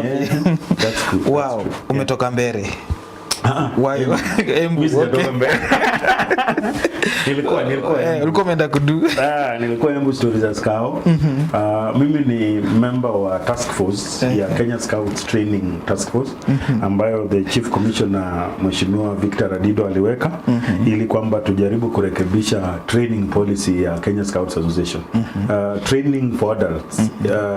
Yeah, that's good. Wow, umetoka Mbere. Why? Ulikuwa umeenda kudu? Nilikuwa Embu Stories za Scouts. Mimi ni member wa task force ya Kenya Scouts Training Task Force ambayo the Chief Commissioner Mheshimiwa Victor Adido aliweka ili kwamba tujaribu kurekebisha training policy ya Kenya Scouts Association. Training for adults.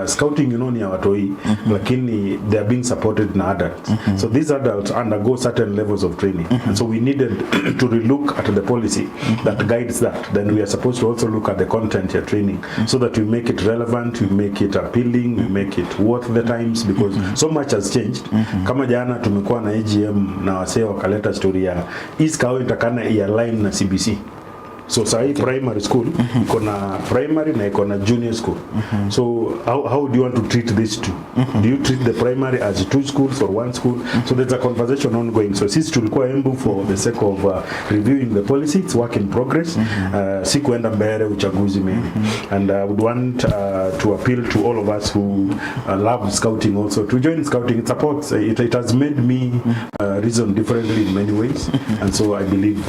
Scouting ni ya watoi lakini they are being supported na adults. So these adults undergo certain levels of training. And so we needed to relook at the policy that guides that. Then we are supposed to also look at the content you're training so that we make it relevant, we make it appealing, we make it worth the times because so much has changed. Kama jana tumekuwa na AGM na wasee wakaleta story ya Iskao itakana align na CBC. So sahi primary school iko na primary na iko na junior school. So how do you want to treat these two? Do you treat the primary as two schools or one school? So there's a conversation ongoing. So sisi tulikuwa Embu for the sake of reviewing the policy. It's work in progress. Si kuenda mbele uchaguzi maybe. And I would want to appeal to all of us who love scouting also to join scouting. It supports. It has made me reason differently in many ways. And so I believe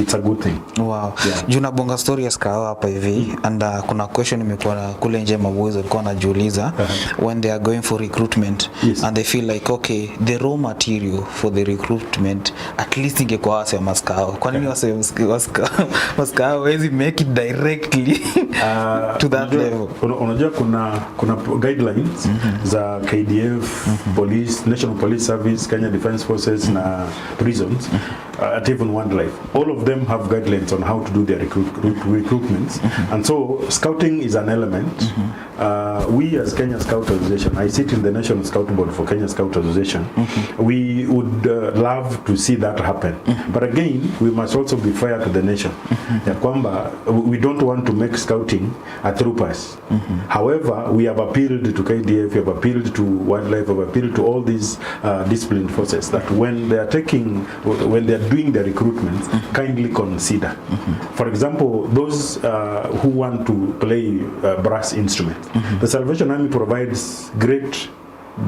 it's a good thing. Wow. Juna bonga story ya Scouts hapa hivi and kuna question imekuwa kule nje maboys walikuwa wanajiuliza when they are going for recruitment and they feel like okay the raw material for the recruitment at least ingekuwa wase wa Scouts. Kwa nini wase wa Scouts hawezi make it directly to that level? Unajua kuna guidelines za KDF, police, National Police Service, Kenya Defence Forces na prisons, at even wildlife. All of them have guidelines on how to do their recruitments. And so scouting is an element. We as Kenya Scout Association, I sit in the National Scout Board for Kenya Scout Association. We would love to see that happen. But again, we must also be fair to the nation. Ya kwamba, we don't want to make scouting a troopers. However, we have appealed to KDF, we have appealed to wildlife, we have appealed to all these disciplined forces that when they are doing the recruitment, kindly consider. For example, those who want to play brass instruments, the Salvation Army provides great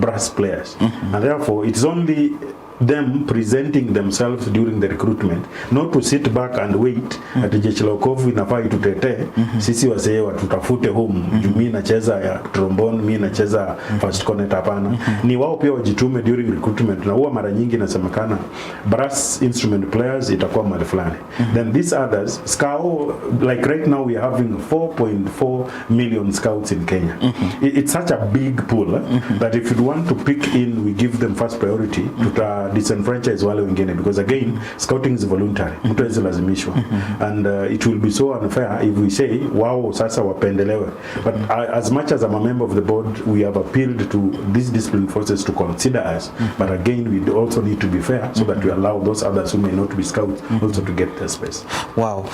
brass players, and therefore it's only them presenting themselves during the recruitment, not to sit back and wait at jeshi la wokovu inafaa itutete sisi wasee watutafute home mimi nacheza ya trombone, mimi nacheza first cornet. Hapana, ni wao pia wajitume during recruitment, na huwa mara nyingi inasemekana brass instrument players itakuwa mahali fulani. Then these others Scouts, like right now we are having 4.4 million scouts in Kenya. It's such a big pool that if you want to pick in, we give them first priority to disenfranchise wale wengine, because again scouting is voluntary, mtu hawezi lazimishwa. And it will be so unfair if we say wao sasa wapendelewe. But as much as I'm a member of the board, we have appealed to these disciplined forces to consider us, but again we also need to be fair so that we allow those others who may not be scouts also to get their space. Wow.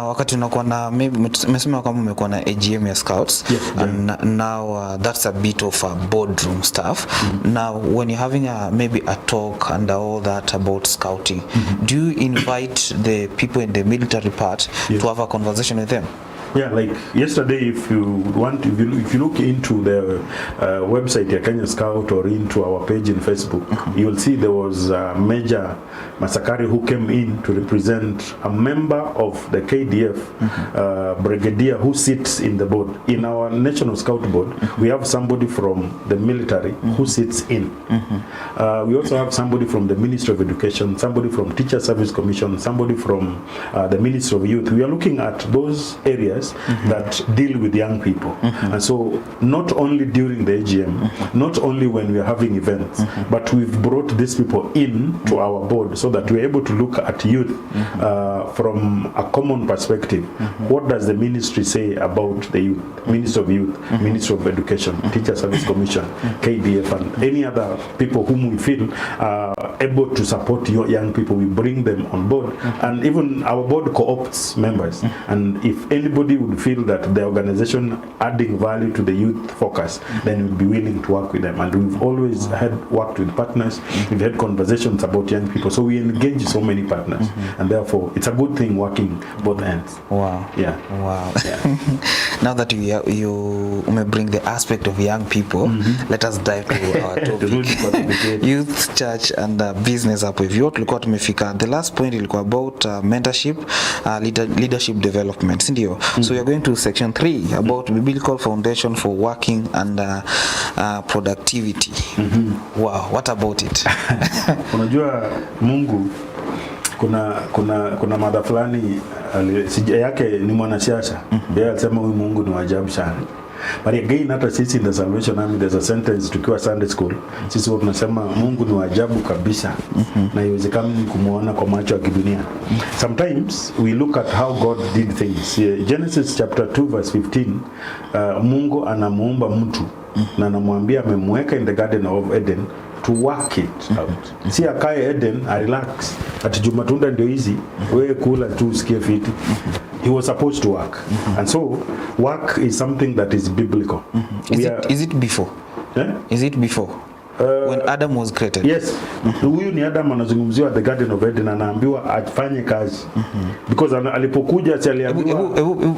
Wakati unakuwa na maybe umesema kama umekuwa na AGM ya Scouts, and now that's a bit of a boardroom stuff. Now when you're having maybe a talk and all that about scouting, do you invite the people in the military part to have a conversation with them? Yeah, like yesterday, if you look into the website of Kenya Scout or into our page in Facebook, you will see there was Major Masakari who came in to represent a member of the KDF brigadier who sits in the board. In our National Scout Board, we have somebody from the military who sits in. We also have somebody from the Ministry of Education, somebody from Teacher Service Commission, somebody from the Ministry of Youth. We are looking at those areas that deal with young people. And so not only during the AGM, not only when we are having events, but we've brought these people in to our board so that we're able to look at youth from a common perspective. What does the ministry say about the youth? Ministry of Youth, Ministry of Education, Teacher Service Commission, KDF, and any other people whom we feel are able to support your young people. We bring them on board, and even our board co-opts members. And if anybody somebody would feel that the organization adding value to the youth focus, then you'd be willing to work with them. And we've always had worked with partners. We've had conversations about young people, so we engage so many partners, and therefore it's a good thing working both ends. Wow. Yeah. Wow. Yeah. Now that you may bring the aspect of young people, let us dive to our topic. Youth, church and business hapo hivyo tulikuwa tumefika. The last point ilikuwa about mentorship, leadership development, ndio? So we are going to section 3 about biblical foundation for working and productivity. Wow, what about it? Unajua Mungu kuna madha fulani yake ni mwanasiasa. Yeye alisema huyu Mungu ni wa ajabu sana. But again, hata sisi in the Salvation Army there's a sentence tukiwa Sunday school. Sisi tunasema Mungu ni wa ajabu kabisa. Na haiwezekani kumuona kwa macho ya kidunia. Sometimes we look at how God did things. Genesis chapter 2 verse 15, Mungu anamuumba mtu na anamwambia amemweka in the Garden of Eden to work it out. Si akae Eden a relax. Ati Jumatunda ndio hizi wewe kula tu usikie fiti. He was supposed to work. And so work is something that is biblical. Is it before? Yeah? Is it before? When Adam was created? Yes. Huyu ni Adam anazungumziwa the Garden of Eden, anaambiwa afanye kazi. Because alipokuja aliambiwa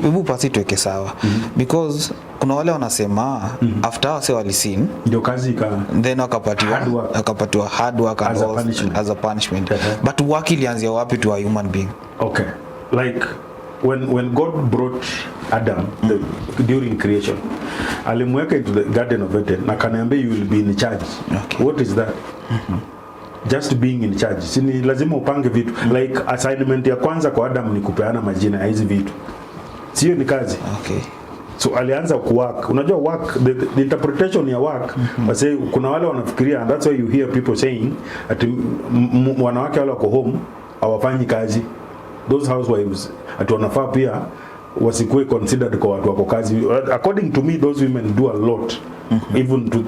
hebu pasi tuweke sawa. Because kuna wale wanasema after wase walisin ndio kazi then akapatiwa hard work as a punishment. But work ilianzia wapi to a human being? Okay. Like when God brought Adam during creation, alimweka into the Garden of Eden na kaniambia you will be in charge. Okay. What is that? Just being in charge. Sini lazima upange vitu. Like assignment ya kwanza kwa Adam ni kupeana majina ya hizi vitu. Sio ni kazi. Okay. So alianza kuwork. Unajua work, the interpretation ya work, wase kuna wale wanafikiria, and that's why you hear people saying ati wanawake wale wako home hawafanyi kazi. Those housewives ati wanafaa pia wasikuwe considered kwa watu wako kazi. According to me, those women do a lot, even to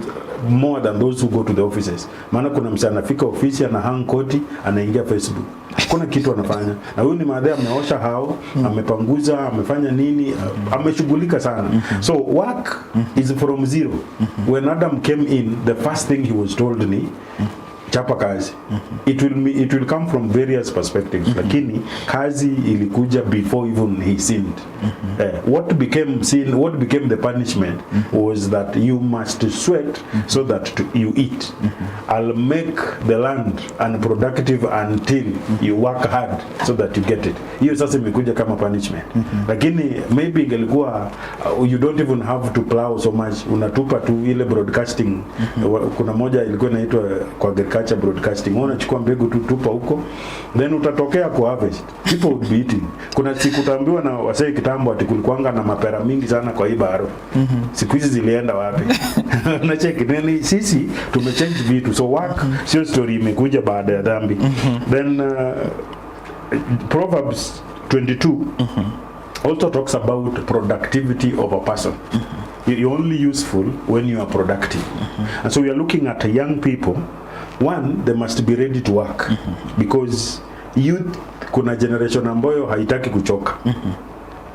more than those who go to the offices. Maana kuna msana anafika ofisi ana hang koti anaingia Facebook, kuna kitu anafanya, na huyu ni madhe ameosha hao, amepanguza, amefanya nini, ameshughulika sana. So work is from zero. When Adam came in, the first thing he was told ni chapa kazi. It will come from various perspectives, lakini kazi ilikuja before even he sinned. What became sin, what became the punishment was that you must sweat so that you eat. I'll make the land unproductive until you work hard so that you get it. Hiyo sasa imekuja kama punishment. Lakini maybe ingelikuwa you don't even have to plow so much, unatupa tu ile broadcasting. Kuna moja ilikuwa inaitwa kwa agriculture broadcasting, unachukua mbegu tu tupa huko, then utatokea kwa harvest, people would be eating. Kuna siku utaambiwa na wasee kitambo ati kulikuanga na mapera mingi sana kwa hii baro. Siku hizi zilienda wapi? Unacheki nini? Sisi tumechange vitu. So work sio story imekuja baada ya dhambi. Then Proverbs 22 also talks about productivity of a person. You're only useful when you are productive. And so we are looking at young people. One, they must be ready to work, because youth, kuna generation ambayo haitaki kuchoka.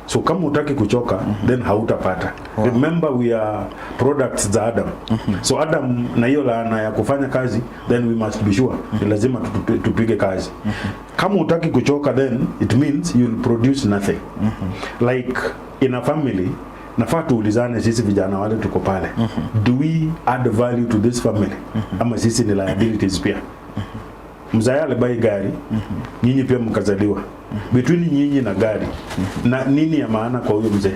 So kama hutaki kuchoka, then hautapata. Remember, we are products za Adam. So Adam na hiyo laana ya kufanya kazi, then we must be sure lazima tupige kazi. Kama hutaki kuchoka, then it means you will produce nothing. Like in a family, nafaa tuulizane sisi vijana wale tuko pale. Do we add value to this family? Ama sisi ni liabilities pia? Mzaya alibai gari, nyinyi pia mkazaliwa. Between nyinyi na gari, na nini ya maana kwa huyo mzee?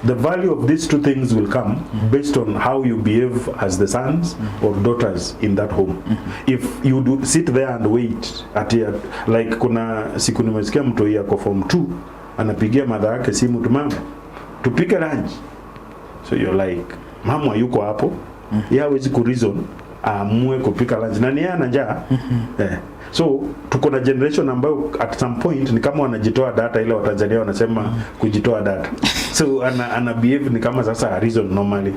The value of these two things will come based on how you behave as the sons or daughters in that home. If you do sit there and wait like kuna siku nimesikia mtu yako form 2 anapigia madha yake simu, tumama tupike lunch. So you're like, mama yuko hapo, yeye hawezi ku reason amue kupika lunch na yeye ana njaa. So tuko na generation ambayo at some point ni kama wanajitoa data, ile Watanzania wanasema kujitoa data. So ana behave ni kama sasa reason normally.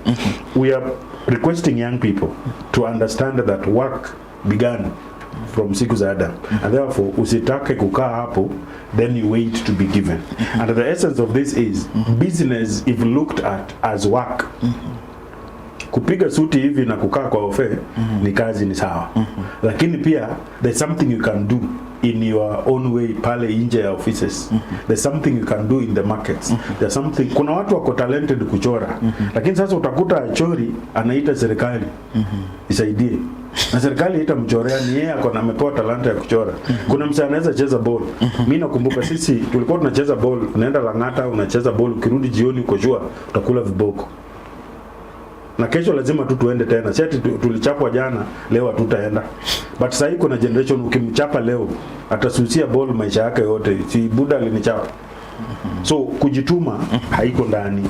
We are requesting young people to understand that work began from siku za Adam. And therefore usitake kukaa hapo then you wait to be given. And the essence of this is business if looked at as work. Kupiga suti hivi na kukaa kwa ofe ni kazi, ni sawa. Lakini pia there's something you can do in your own way pale nje ya offices. There's something you can do in the markets. There's something, kuna watu wako talented kuchora. Lakini sasa utakuta achori anaita serikali isaidie. Na serikali itamchorea, ni yeye ako na amepewa talanta ya kuchora. Kuna msanii anaweza cheza ball. Mimi nakumbuka sisi tulikuwa tunacheza ball, unaenda Lang'ata unacheza ball, ukirudi jioni uko jua utakula viboko. Na kesho lazima tu tuende tena. Sisi tulichapwa jana, leo hatutaenda. But sasa hii kuna generation ukimchapa leo atasusia ball maisha yake yote. Si buda alinichapa. So kujituma haiko ndani.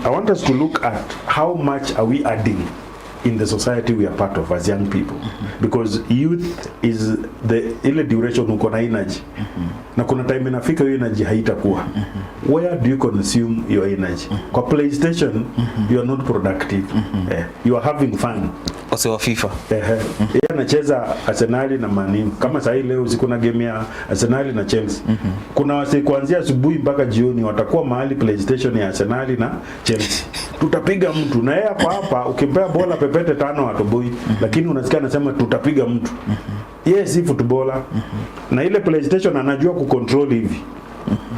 I want us to look at how much are we adding in the society we are part of as young people. Because youth is the ile duration uko na energy. Na kuna time inafika hiyo energy haitakuwa. Where do you consume your energy? Kwa PlayStation you are not productive. You are having fun. Wase wa FIFA. Yeye anacheza Arsenal na Man U. Kama sasa leo usiku na game ya Arsenal na Chelsea. Kuna wase kuanzia asubuhi mpaka jioni watakuwa mahali PlayStation ya Arsenal na Chelsea. Tutapiga mtu na yeye hapa ukimpea bola pepete 5 atoboi, lakini unasikia anasema tutapiga mtu. Yes, si footballer. Na ile PlayStation anajua kucontrol hivi.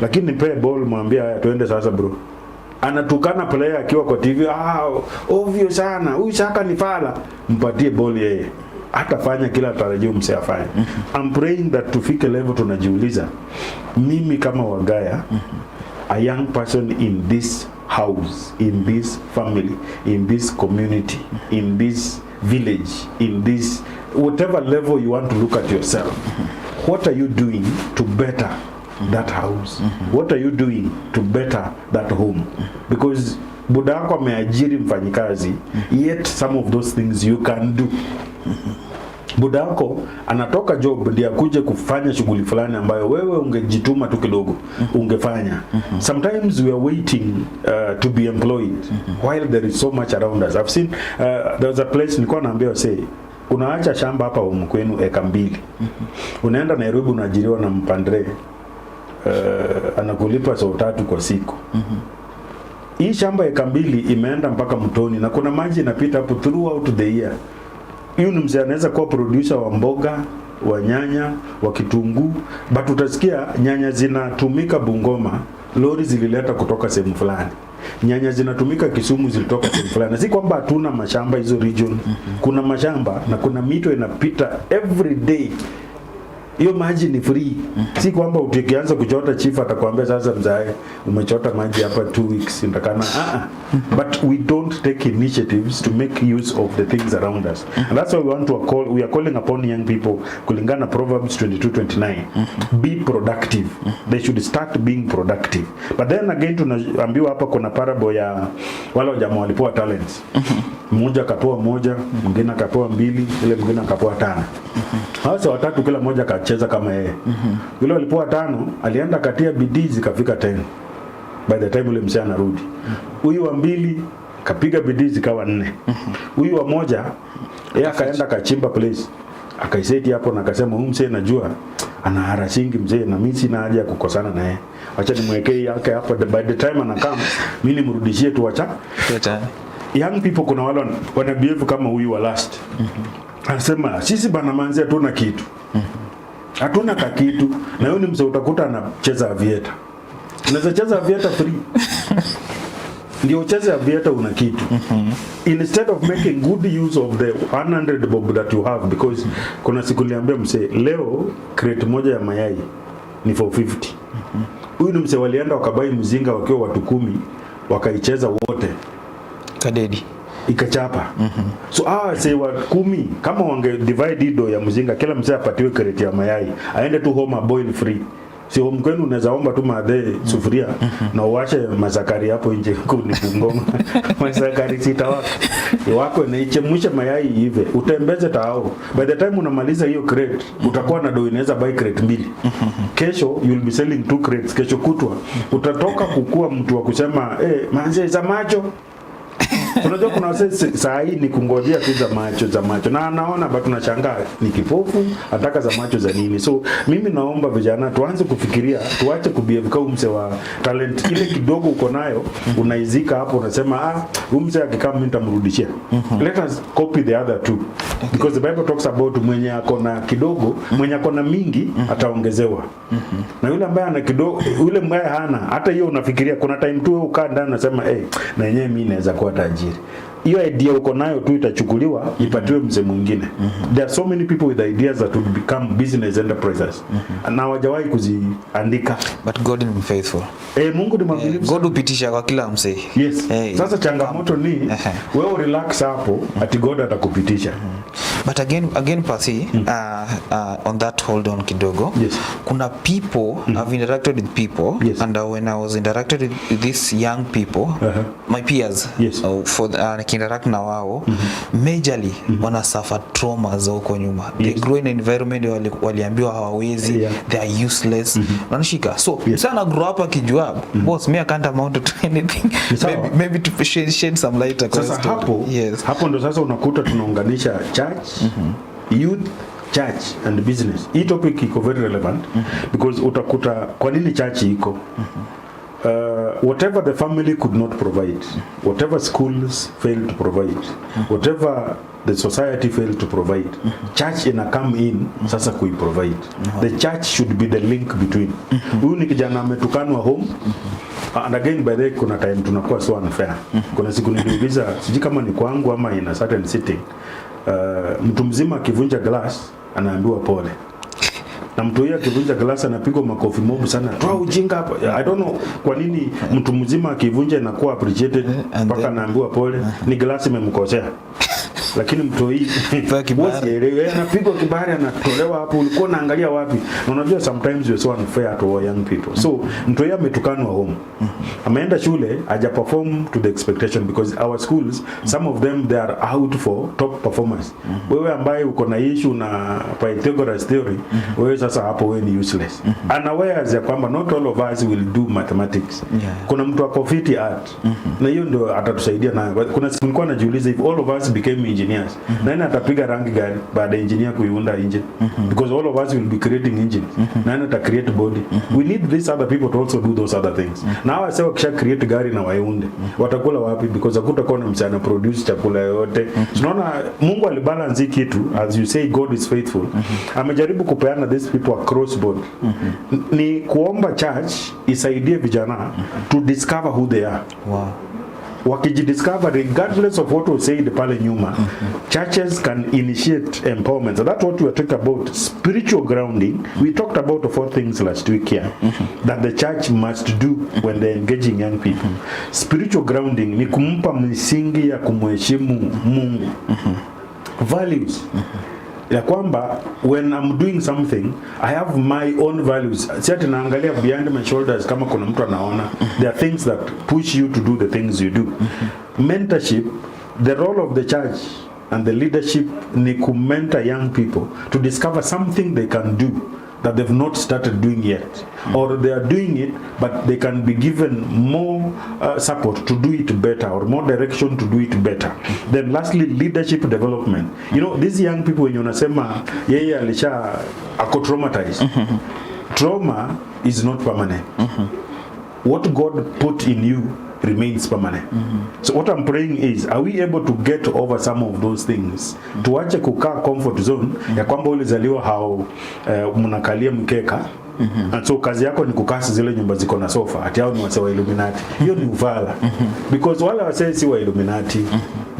Lakini nipe ball mwambie haya tuende sasa bro. Anatukana player akiwa kwa TV, ovyo sana. Huyu shaka ni fala. Mpatie ball yeye. Hatafanya kila tarajio msiyafanye. I'm praying that tufike level tunajiuliza, mimi kama Wagaya, a young person in this house, in this family, in this community, in this village, in this whatever level you want to look at yourself, what are you doing to better that house? What are you doing to better that home? Because buda yako ameajiri mfanyikazi, yet some of those things you can do. Buda yako anatoka job ndio akuje kufanya shughuli fulani ambayo wewe ungejituma tu kidogo ungefanya. Sometimes we are waiting to be employed while there is so much around us. I've seen there was a place nilikuwa naambia say unaacha shamba hapa kwenu eka 2. Unaenda Nairobi unaajiriwa na mpandre anakulipa saa 3 kwa siku. Hii shamba eka 2 imeenda mpaka mtoni na kuna maji inapita hapo throughout the year. Huyu ni mzee anaweza kuwa producer wa mboga, wa nyanya, wa kitunguu, but utasikia nyanya zinatumika Bungoma, lori zilileta kutoka sehemu fulani. Nyanya zinatumika Kisumu zilitoka sehemu fulani. Si kwamba hatuna mashamba hizo region. Kuna mashamba na kuna mito inapita every day. Hiyo maji ni free. Si kwamba ukianza kuchota chief atakwambia sasa mzae umechota maji hapa 2 weeks ndakana. But we don't take initiatives to make use of the things around us. And that's why we are calling upon young people kulingana Proverbs 22:29. Be productive. They should start being productive. But then again tunaambiwa hapa kuna parable ya wale jamaa walipewa talents. Mmoja akapewa 1, mwingine akapewa 2, ile mwingine akapewa 5. Hasa watatu kila mmoja akacheza kama yeye. Yule alipewa 5 alienda katia bidii zikafika 10. By the time yule msee anarudi. Huyu wa 2 kapiga bidii zikawa 4. Huyu wa 1 yeye akaenda kachimba place. Akaiseti hapo na akasema huyu msee najua ana harashingi mzee na mimi sina haja ya kukosana na yeye. Acha nimwekee yake hapo, by the time anakam mimi nimrudishie tu acha. Young people kuna wale wana behave kama huyu wa last. Anasema sisi bana manzi hatuna kitu. Hatuna kitu. Na yule mzee utakuta anacheza avieta. Unaweza cheza avieta free. Ndio ucheze avieta una kitu. Instead of making good use of the 100 bob that you have, because kuna siku niliambia mzee leo crate moja ya mayai ni 450. Huyu ni mzee walienda wakabai mzinga wakiwa watu 10 wakaicheza wote. Kadedi ikachapa. So say wa 10 kama wange divide ido ya mzinga kila mzee apatiwe crate ya mayai aende tu home boil free. Si home kwenu unaweza omba tu madhe sufuria na uwashe mazakari hapo nje kuni Bungoma. Mazakari wako na ichemshe mayai hivi utembeze tao. By the time unamaliza hiyo crate utakuwa na do inaweza buy crate 2. Kesho you'll be selling 2 crates. Kesho kutwa utatoka kukua mtu wa kusema manze za macho Unajua kuna wase saa hii ni kungojea tu za macho na anaona but tunashangaa ni kipofu, ataka za macho za nini? So mimi naomba vijana tuanze kufikiria, tuache kubehave kama mse wa talent ile kidogo uko nayo unaizika hapo, unasema mse akikaa mimi nitamrudishia. Let us copy the other two because the Bible talks about mwenye akona kidogo, mwenye akona mingi ataongezewa. Na yule ambaye ana kidogo, yule ambaye hana, hata hiyo unafikiria kuna time tu ukaa ndani unasema na yenyewe mimi naweza kuwa tajiri. Hiyo idea uko nayo tu itachukuliwa ipatiwe mzee mwingine. There are so many people with ideas that would become business enterprises. Na hawajawahi kuziandika. But God is faithful. Mungu ni mwaminifu. God hupitisha kwa kila msee. Yes. Sasa changamoto ni wewe relax hapo ati God atakupitisha. But again Pasi, on that hold on kidogo. Yes. Kuna people I've interacted with people and when I was interacted with these young people, my peers, for interact na wao majorly wana suffer trauma za huko nyuma. They grow in an environment waliambiwa hawawezi, they are useless. Unanishika? So sana grow up akijua boss me I can't amount to anything. Maybe to shed some light across. Sasa hapo ndo sasa unakuta tunaunganisha church, youth, church and business. Hii topic iko very relevant because utakuta kwa nini church iko whatever the family could not provide, whatever schools failed to provide, whatever the society failed to provide, church ina come in sasa provide. The church should be the link between. Huyu ni kijana ametukanwa home. And again by the way kuna time tunakuwa so unfair. Kuna siku niliuliza siji kama ni kwangu ama in a certain sitting, mtu mzima akivunja glass anaambiwa pole. Na mtu huyo akivunja glasi anapigwa makofi mob sana. Toa ujinga hapa. I don't know kwa nini mtu mzima akivunja inakuwa appreciated mpaka anaambiwa pole. Ni glasi imemkosea. Lakini mtu hii anapigwa kibari, anatolewa hapo, ulikuwa unaangalia wapi? Na unajua sometimes we so unfair to our young people. So mtu yeye ametukanwa home, ameenda shule haja perform to the expectation because our schools some of them they are out for top performers. Wewe ambaye uko na issue na Pythagoras theory, wewe sasa hapo wewe ni useless. Unawares ya kwamba not all of us will do mathematics. Kuna mtu ako fit art na hiyo ndio atatusaidia nayo. Kuna siku nilikuwa najiuliza if all of us became engineers, nani atapiga rangi gari baada engineer kuiunda engine? Because all of us will be creating engines. Nani ata create body? We need these other people to also do those other things. Now I say wakisha create gari na waiunde, watakula wapi? Because hakutakuwa na msana produce chakula yote. Tunaona Mungu alibalance kitu, as you say God is faithful. Amejaribu kupeana these people across board. Ni kuomba church isaidie vijana to discover who they are. Wow. Wakijidiscover regardless of what was said pale nyuma, churches can initiate empowerment. So that's what we are talking about, spiritual grounding. We talked about 4 things last week here that the church must do when they're engaging young people. Spiritual grounding ni kumpa msingi ya kumheshimu Mungu. Values. Ya kwamba when I'm doing something I have my own values. Siati naangalia behind my shoulders kama kuna mtu anaona. There are things that push you to do the things you do. Mentorship, the role of the church and the leadership ni ku mentor young people to discover something they can do that they've not started doing yet, or they are doing it but they can be given more support to do it better or more direction to do it better. Then lastly, leadership development. You know, these young people when unasema yeye alisha ako traumatized. Trauma is not permanent. What God put in you remains permanent. So what I'm praying is, are we able to get over some of those things? Tuache kukaa comfort zone ya kwamba ulizaliwa hao mnakalia mkeka. And so kazi yako ni kukasi zile nyumba ziko na sofa. Ati hao ni wase wa Illuminati. Hiyo ni uvala. Because wale wase si wa Illuminati,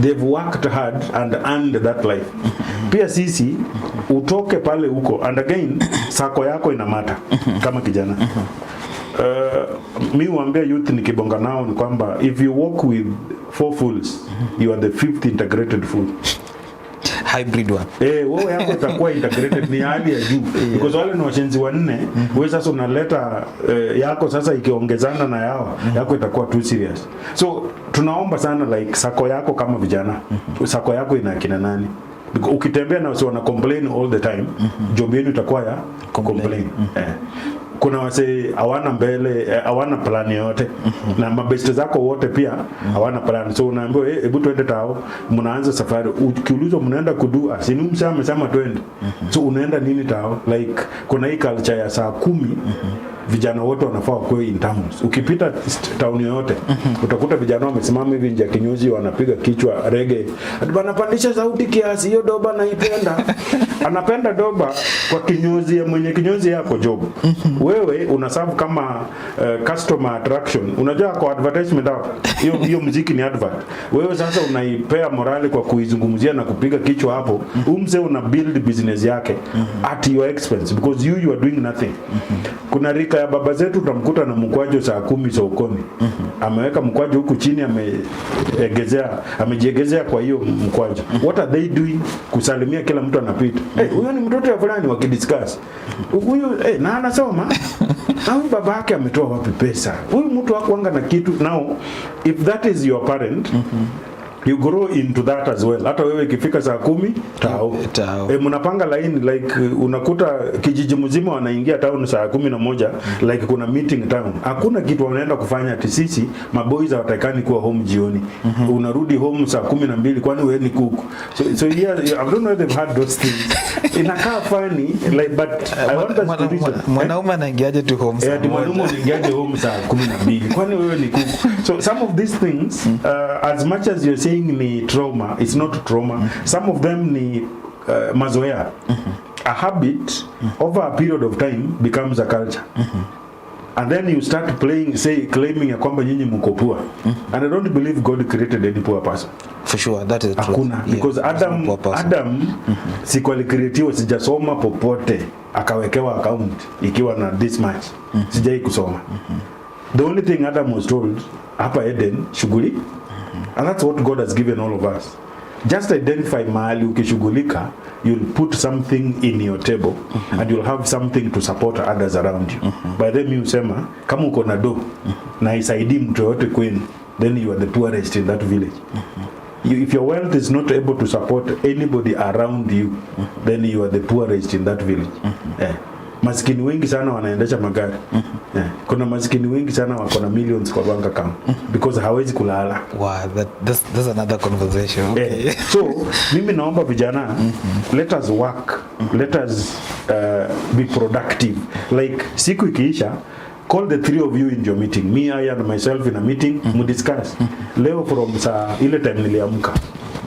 they've worked hard and earned that life. Pia sisi utoke pale huko, and again sako yako inamata kama kijana. Mi huambia youth nikibonga nao ni kwamba if you walk with 4 fools, you are the 5th integrated fool. Hybrid one. Wewe yako itakuwa integrated ni hali ya juu. Because wale ni washenzi wanne, wewe sasa unaleta yako sasa ikiongezana na yako itakuwa too serious. So tunaomba sana like sako yako kama vijana. Sako yako ina kina nani? Ukitembea na wasi wana complain all the time, job yenu itakuwa ya complain. kuna wase hawana mbele, hawana plan yote na mabeste zako wote pia hawana plan. So unaambiwa hebu twende tao, mnaanza safari, ukiulizwa mnaenda kudu asini msema amesema twende. So unaenda nini tao? Like kuna hii culture ya saa 10 vijana wote wanafaa kuwa in towns. Ukipita town yote utakuta vijana wamesimama hivi nje kinyozi wanapiga kichwa reggae. Anapandisha sauti kiasi, hiyo doba naipenda. Anapenda doba kwa kinyozi ya mwenye kinyozi yako job. Wewe unaserve kama customer attraction. Unajua kwa advertisement hapo. Hiyo muziki ni advert. Wewe sasa unaipea morale kwa kuizungumzia na kupiga kichwa hapo. Umse una build business yake at your expense because you are doing nothing. Kuna rika ya baba zetu utamkuta na mkwajo saa 10 sokoni. Ameweka mkwajo huku chini, amejiegezea kwa hiyo mkwajo. What are they doing? Kusalimia kila mtu anapita. Huyo ni mtoto ya fulani wakidiscuss. Huyo na anasoma. Au baba yake ametoa wapi pesa? Huyu mtu hakuanga na kitu. Now if that is your parent, you grow into that as well. Hata wewe ikifika saa 10 tao. Mnapanga line like unakuta kijiji mzima wanaingia town saa 11 like kuna meeting town. Hakuna kitu wanaenda kufanya ati sisi maboys hawatakani kuwa home jioni. Unarudi home saa 12 kwani wewe ni kuku. So yeah, I don't know if they've had those things. Inakaa funny like but I want us to reason. Mwanaume anaingiaje tu home saa? Mwanaume anaingiaje home saa 12 kwani wewe ni kuku. So some of these things as much as you're saying ni trauma, it's not trauma. Some of them ni mazoea. A habit over a period of time becomes a culture. And then you start claiming ya kwamba nyinyi mko poor. And I don't believe God created any poor person. For sure, that is true. Hakuna, because Adam siku alikreatiwa, sijasoma popote akawekewa account ikiwa na this much. Sijai kusoma. The only thing Adam was told hapa Eden, shughuli. And that's what God has given all of us. Just identify mahali ukishughulika, you'll put something in your table and you'll have something to support others around you. By then you usema, kama uko na do na isaidi mtu yote kwenu, then you are the poorest in that village. If your wealth is not able to support anybody around you, then you are the poorest in that village. Maskini wengi sana wanaendesha magari. Kuna maskini wengi sana wako na millions kwa bank account because hawezi kulala. Wow, that's another conversation. Okay. So mimi naomba vijana, let us work, let us be productive. Like siku ikiisha, call the 3 of you in your meeting. Me, I and myself in a meeting, discuss. Leo from saa ile time niliamka,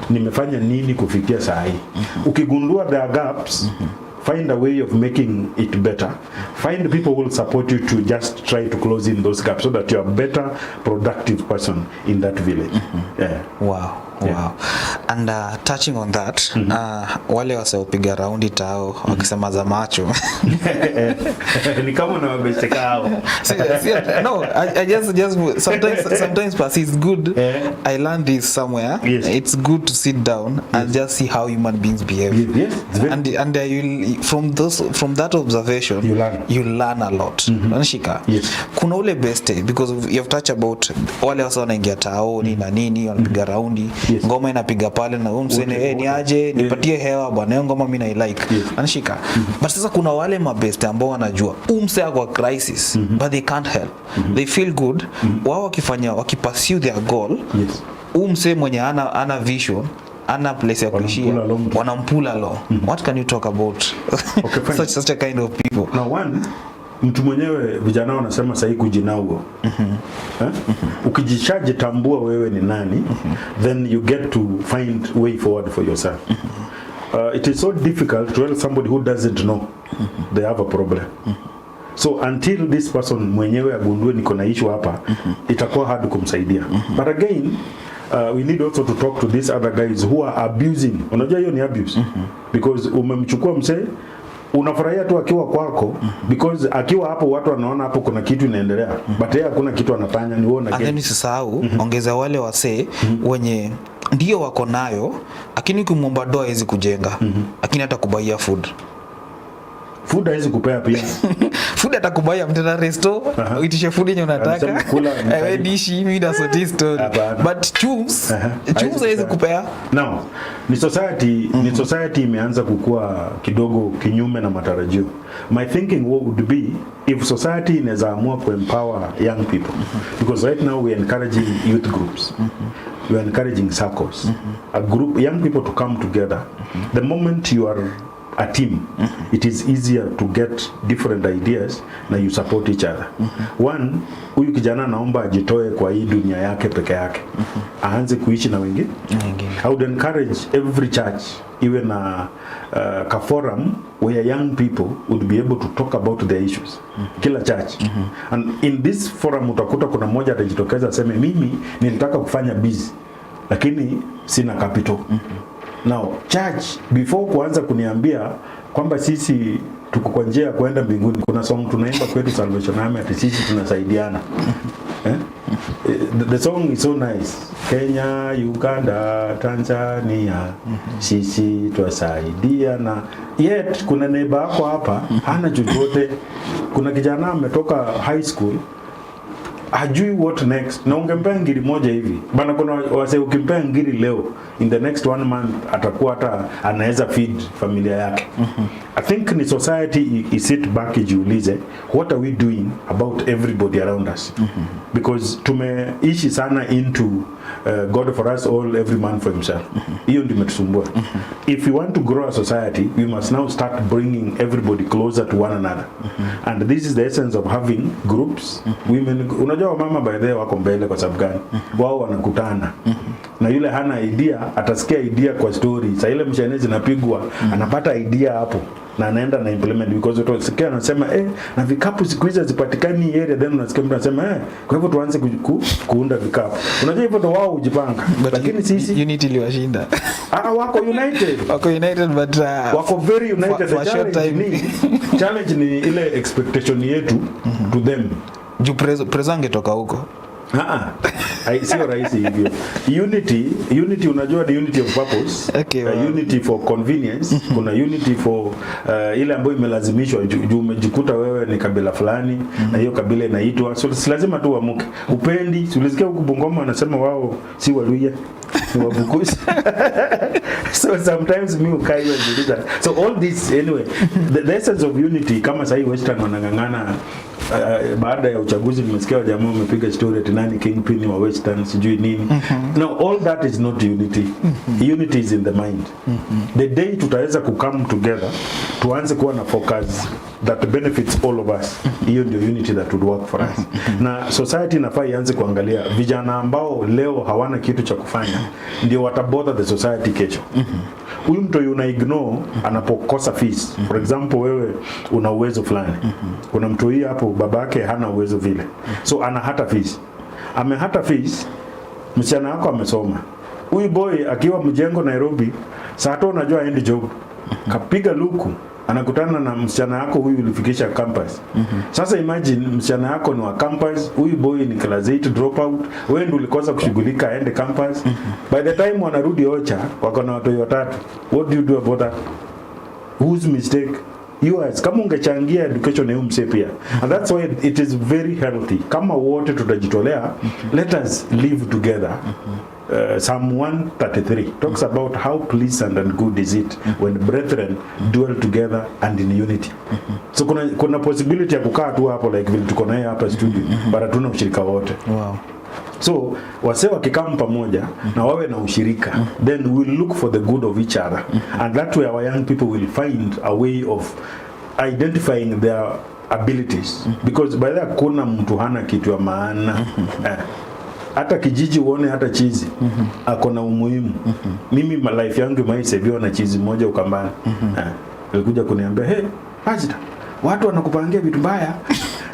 nimefanya nini kufikia saa hii. Ukigundua there are gaps, find a way of making it better. Find people who will support you to just try to close in those gaps so that you are a better, productive person in that village. Wow. And touching on that, wale wasiopiga raundi tao wakisema za macho. Ni kama na wabesheka hao. No, I just sometimes pass it's good. I learned this somewhere. Yes. It's good to sit down and just see how human beings behave. Yes. And you'll, from that observation you learn a lot. Unashika? Yes. Kuna ule best because you've touched about wale wasa wanaingia tao ni na nini wanapiga raundi. Yes. Ngoma inapiga pale na umsene ni aje nipatie hewa bwana, hiyo ngoma mimi na like. Anashika. But sasa kuna wale mabest ambao wanajua umse kwa crisis but they can't help. They feel good wao wakipursue their goal. Yes. Umse mwenye ana vision, ana place ya kuishia, wanampula long. What can you talk about such a kind of people? Now one, mtu mwenyewe vijana wanasema sahi kujinauo. Ukijishaje tambua wewe ni nani, then you get to find way forward for yourself. It is so difficult to tell somebody who doesn't know they have a problem. So until this person mwenyewe agundue niko na issue hapa, itakuwa hard kumsaidia. But again, we need also to talk to these other guys who are abusing. Unajua hiyo ni abuse. Because umemchukua msee, unafurahia tu akiwa kwako because akiwa hapo watu wanaona hapo kuna kitu inaendelea but yeye hakuna kitu anafanya, ni wewe na game. Usisahau ongeza wale wasee wenye ndio wako nayo lakini ukimwomba doa hizi kujenga lakini hata kubaia food hawezi kupea pia. food atakubaya mtana resto uitishe food yenye unataka wewe dishi mimi na soti story but choose haiwezi kupea. Now ni society imeanza kukua kidogo kinyume na matarajio. My thinking would be if society inaweza amua ku empower young people, because right now we are encouraging youth groups, we are encouraging circles, a group young people to come together. The moment you are a team, it is easier to get different ideas na you support each other. One, huyu kijana naomba ajitoe kwa hii dunia yake peke yake, aanze kuishi na wengine. I would encourage every church, even a forum where young people would be able to talk about their issues. Kila church. And in this forum utakuta kuna mmoja atajitokeza aseme mimi nilitaka kufanya busy lakini sina capital. Now, church, before kuanza kuniambia kwamba sisi tuko kwa njia ya kwenda mbinguni, kuna song tunaimba kwetu Salvation Army ati sisi tunasaidiana. The song is so nice. Kenya, Uganda, Tanzania, sisi twasaidiana. Yet kuna neighbor wako hapa hana chochote. Kuna kijana ametoka high school hajui what next, na ungempea ngiri moja hivi bana, kuna wase ukimpea ngiri leo, in the next 1 month atakuwa hata anaweza feed familia yake. I think ni society isit back ijiulize what are we doing about everybody around us, because tumeishi sana into God for us all, every man for himself. Hiyo ndio imetusumbua. If we want to grow a society, we must now start bringing everybody closer to one another. And this is the essence of having groups. Women, unajua mama by the way wako mbele kwa sababu gani? Wao wanakutana. Na yule hana idea atasikia idea kwa story. Sasa ile mshenezi napigwa anapata idea hapo na anaenda na implement, because utasikia anasema na vikapu siku hizi zipatikani area, then unasikia mtu anasema kwa hivyo tuanze kuunda vikapu. Unajua hivyo ndo wao hujipanga, lakini sisi unity iliwashinda. Wako united but wako very united. Challenge ni ile expectation yetu to them. Juu prezange toka huko. Sio rahisi hivyo. Unity unajua ni unity of purpose. Okay, unity for convenience. Kuna unity for ile ambayo imelazimishwa juu umejikuta wewe ni kabila fulani na hiyo kabila inaitwa, so si lazima tu uamuke. Upendi, ulisikia huko Bungoma wanasema wao si Waluhya, ni Wabukusi. So sometimes me ukai hiyo. So all this anyway, the essence of unity, kama sahi Western wanangangana baada ya uchaguzi nimesikia jamaa wamepiga story ati nani kingpin wa Western sijui nini. No, all that is not unity. Unity is in the mind. The day tutaweza ku come together tuanze kuwa na focus that benefits all of us, hiyo ndio unity that would work for us. Na society inafaa ianze kuangalia vijana ambao leo hawana kitu cha kufanya ndio watabother the society kesho. Huyu mtu una ignore anapokosa fees. For example, wewe una uwezo fulani. Kuna mtu hii hapo babake hana uwezo vile. So ana hata fees. Amehata fees, msichana wako amesoma. Huyu boy akiwa mjengo Nairobi, saa tu unajua endi job. Kapiga luku, anakutana na msichana yako huyu ulifikisha campus. Sasa imagine msichana yako ni wa campus, huyu boy ni class 8 dropout, wewe ndio ulikosa kushughulika aende campus. By the time wanarudi Ocha, wako na watu watatu. What do you do about that? Whose mistake? Yours. Kama ungechangia education ya mse pia. And that's why it is very healthy. Kama wote tutajitolea, let us live together. Psalm 133 talks about how pleasant and good is it when brethren dwell together and in unity. So kuna possibility ya kukaa tu hapo like vile tuko naye hapa studio, but hatuna ushirika wote. Wow. So wase wakikam pamoja na wawe na ushirika, then we'll look for the good of each other. And that way our young people will find a way of identifying their abilities. Because by the way kuna mtu hana kitu ya maana. Hata kijiji uone hata chizi akona umuhimu. Mimi life yangu imaiseviwa na chizi moja Ukambani. Alikuja kuniambia pastor, watu wanakupangia vitu mbaya.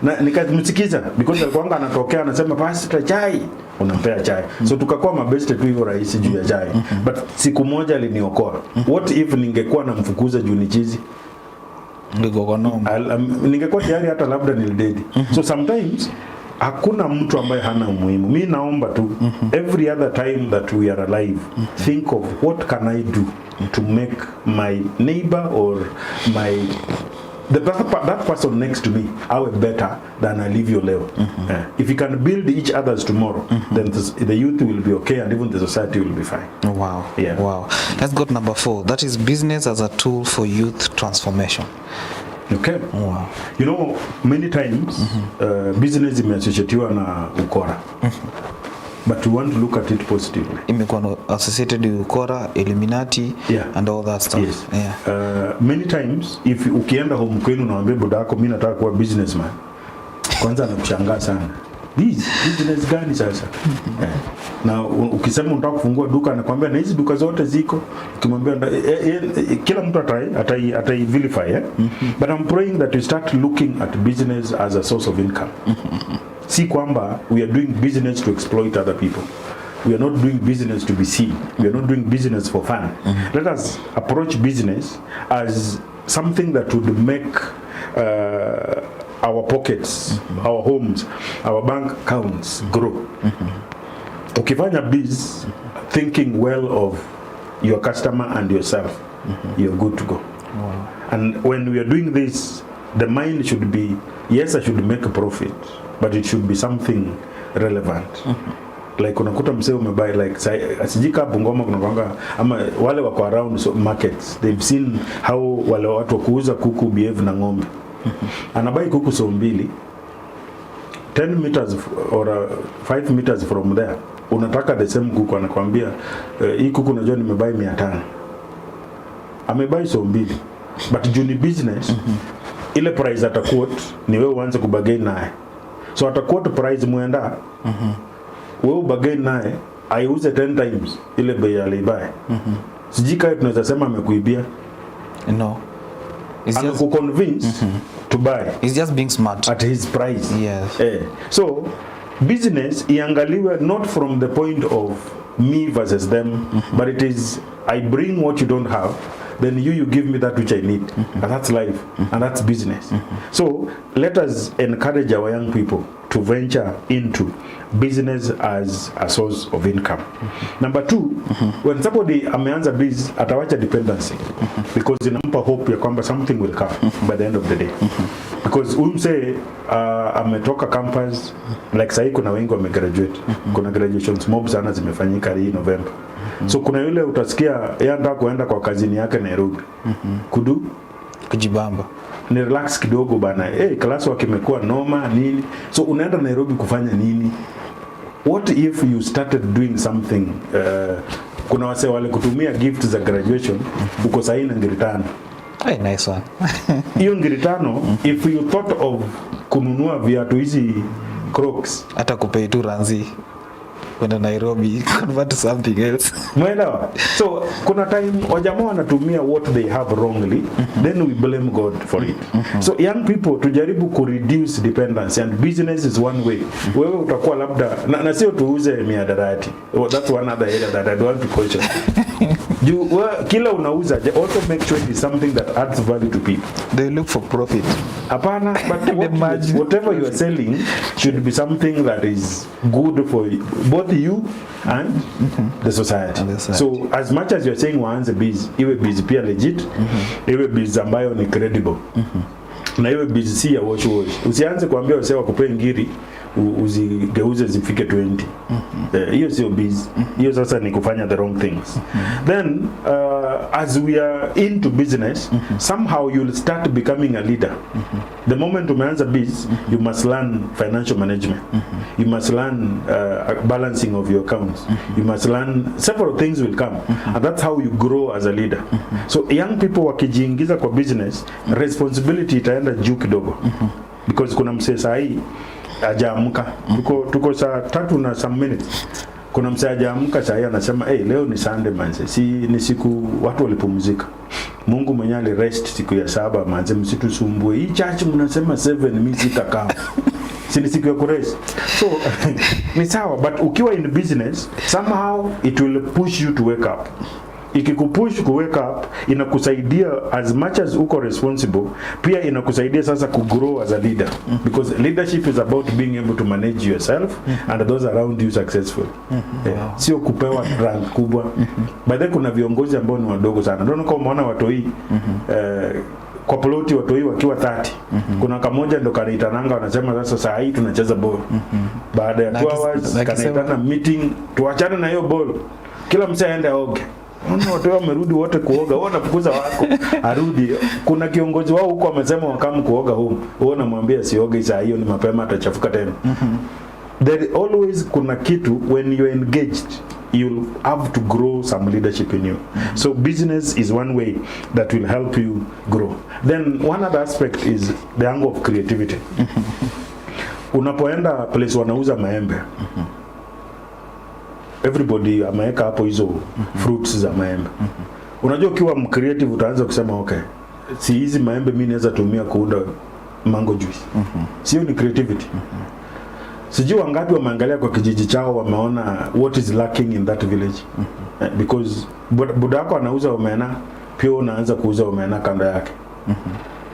Na nikamsikiza because alikuwa anatokea anasema pastor chai, unampea chai. So tukakuwa mabeste tu hivyo rahisi juu ya chai. But siku moja aliniokoa. What if ningekuwa namfukuza juu ni chizi? Ningekuwa tayari hata labda nilidedi. So sometimes hakuna mtu ambaye hana umuhimu. Mimi naomba tu every other time that we are alive, think of what can I do to make my neighbor or my that person next to me awe better than alivyo leo. If you can build each others tomorrow, then the youth will be okay and even the society will be fine. Wow. Yeah. Wow. Let's go to number 4. That is business as a tool for youth transformation. Okay. Wow. You know, many times business imeassociatiwa na ukora. But we want to look at it positively. Imekuwa associated with ukora, Illuminati, and all that stuff. Yes. Yeah. Many times if ukienda home kwenu na wambia buda yako mimi nataka kuwa businessman, kwanza anakushangaa sana. Business gani sasa? Na ukisema unataka kufungua duka anakuambia na hizi duka zote ziko. Ukimwambia kila mtu atai vilify. But I'm praying that you start looking at business as a source of income. Si kwamba we are doing business to exploit other people. We are not doing business to be seen. We are not doing business for fun. Let us approach business as something that would make our pockets, our homes, our bank accounts grow. Ukifanya biz thinking well of your customer and yourself, you're good to go. Wow. And when we are doing this, the mind should be, yes, I should make a profit, but it should be something relevant. Like unakuta msee umebuy like asijika Bungoma kunakwanga ama wale wako around markets, they've seen how wale watu wakuuza kuku behave na ng'ombe. Anabai kuku so mbili 10 meters or 5 meters from there, unataka the same kuku, anakuambia hii kuku unajua nimebuy 500. Amebuy so mbili, but juu ni business, ile price ataquote ni wewe uanze kubagain naye. So ataquote price muenda, wewe ubagain naye aiuze 10 times ile bei alibuy. Sijika tunaweza sema amekuibia. No. It's just convince to buy. It's just being smart at his price. Yes. So business iangaliwe not from the point of me versus them, but it is I bring what you don't have, then you give me that which I need. And that's life. And that's business. So let us encourage our young people to venture into business as a source of income. Number 2, when somebody ameanza biz, atawacha dependency, because inampa hope ya kwamba something will come by the end of the day. Because umse ametoka campus, like sahi kuna wengi wamegraduate, kuna graduations mob sana zimefanyika hii November. So kuna yule utasikia yeye anataka kuenda kwa kazini yake Nairobi. Kujibamba. Ni relax kidogo bana. Class work imekuwa noma nini. So unaenda Nairobi kufanya nini? What if you started doing something? Kuna wase wale kutumia gift za graduation, uko sahi na ngiri 5. Hey, nice one. Hiyo ngiri 5, if you thought of kununua viatu hizi Crocs, hata kupei tu ranzi kwenda Nairobi, convert to something else. Mwelewa? So kuna time wajamaa wanatumia what they have wrongly, then we blame God for it. So young people tujaribu ku reduce dependency, and business is one way. Wewe utakuwa labda na sio tuuze miadarati. That's one other area that I don't want to question. Kila unauza, also make sure it is something that adds value to people. They look for profit. Apana, but whatever you are selling should be something that is good for both you and the society. So as much as you're saying waanze biz, iwe biz pia legit, iwe biz ambayo ni credible. Na iwe biz si ya wash. Usianze kuambia wase wakupe ngiri uzigeuze zifike 20. Hiyo sio biz. Hiyo sasa ni kufanya the wrong things. Then as we are into business, somehow you'll start becoming a leader. The moment umeanza biz, you must learn financial management. You must learn balancing of your accounts. You must learn several things will come. And that's how you grow as a leader. So young people wakijiingiza kwa business, responsibility itaenda juu kidogo. Because kuna msee sahi ajaamka, tuko saa 3 na some minutes, kuna msee ajaamka sahi anasema leo ni Sunday manze, ni siku watu walipumzika, Mungu mwenyewe alirest siku ya 7 manze, msitusumbue hii church mnasema 7 mimi sitakaa. Si siku ya kurest. So ni sawa, but ukiwa in business somehow it will push you to wake up. ikikupush ku wake up, inakusaidia as much as uko responsible, pia inakusaidia sasa ku grow as a leader, because leadership is about being able to manage yourself and those around you successful. Sio kupewa rank kubwa. By the way, kuna viongozi ambao ni wadogo sana. Ndio kama umeona watoi kwa ploti watoi wakiwa 30. Kuna kamoja ndo kanaitananga, wanasema sasa saa hii tunacheza ball. Baada ya 2 hours kanaitana meeting, tuachane na hiyo ball. Kila msee aende aoge. Unaona watu wamerudi wote kuoga, wao wanafukuza wako arudi. Kuna kiongozi wao huko amesema wakamu kuoga home, wao wanamwambia sioge saa hiyo, ni mapema atachafuka tena. There always kuna kitu, when you engaged you'll have to grow some leadership in you. So business is one way that will help you grow. Then one other aspect is the angle of creativity. Unapoenda place wanauza maembe, everybody ameweka hapo hizo fruits za maembe. Unajua ukiwa mcreative utaanza kusema okay, si hizi maembe mimi naweza tumia kuunda mango juice. Sio ni creativity. Sijui wangapi wameangalia kwa kijiji chao wameona what is lacking in that village. Because budako anauza omena, pia unaanza kuuza omena kando yake.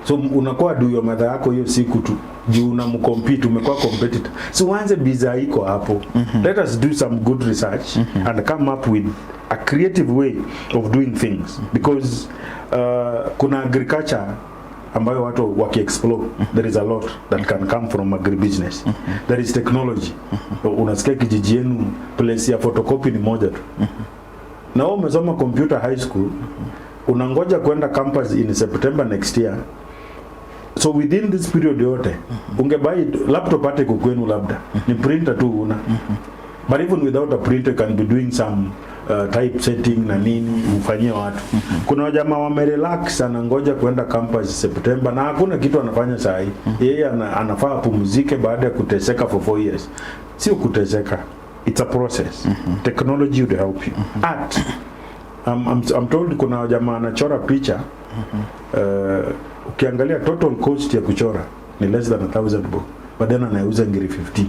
So unakuwa do your mother yako hiyo siku tu, juu unamcompete, umekuwa competitor. So uanze biza iko hapo. Let us do some good research and come up with a creative way of doing things, because kuna agriculture ambayo watu waki-explore. There is a lot that can come from agribusiness. There is technology. Unasikia kijiji yenu place ya photocopy ni moja tu. Na wewe umesoma computer high school, unangoja kwenda campus in September next year. So within this period yote, ungebuy laptop ate kwenu labda. Ni printer tu una. But even without a printer, you can be doing some typesetting na nini ufanyie watu. Kuna jamaa wamerelax, anangoja kwenda campus September na hakuna kitu anafanya saa hii. Yeye anafaa pumzike baada ya kuteseka for 4 years. Sio kuteseka. It's a process. Technology will help you. Art. I'm told kuna jamaa anachora picha. Ukiangalia total cost ya kuchora ni less than 1,000 bob. But then anauza ngiri 15.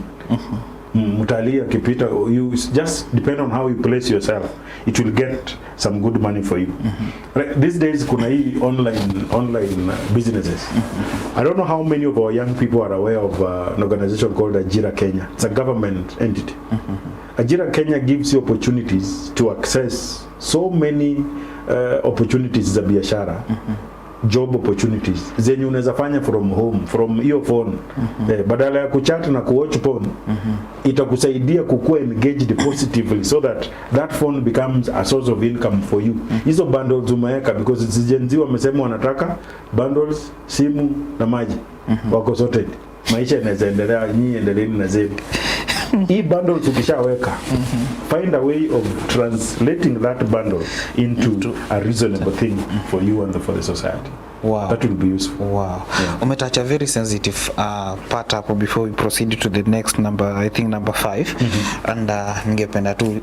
Mtalii akipita, you just depend on how you place yourself, it will get some good money for you. Right, these days kuna hii online businesses. I don't know how many of our young people are aware of an organization called Ajira Kenya. It's a government entity. Ajira Kenya gives you opportunities to access so many opportunities za biashara. Job opportunities zenye unaweza fanya from home, from your phone. Badala ya kuchat na kuwatch porn, itakusaidia kukua engaged positively, so that phone becomes a source of income for you. Hizo bundles umeweka, because zijenzi wamesema wanataka bundles, simu na maji. Wako sorted. Maisha inaweza endelea, nyinyi endeleeni na zenu. Hii bundles ukishaweka, find a way of translating that bundle into a reasonable thing for you and for the society. Wow. That will be useful. Wow. Yeah. Umetouch a very sensitive part hapo before we proceed to the next number, I think number 5. And ningependa tu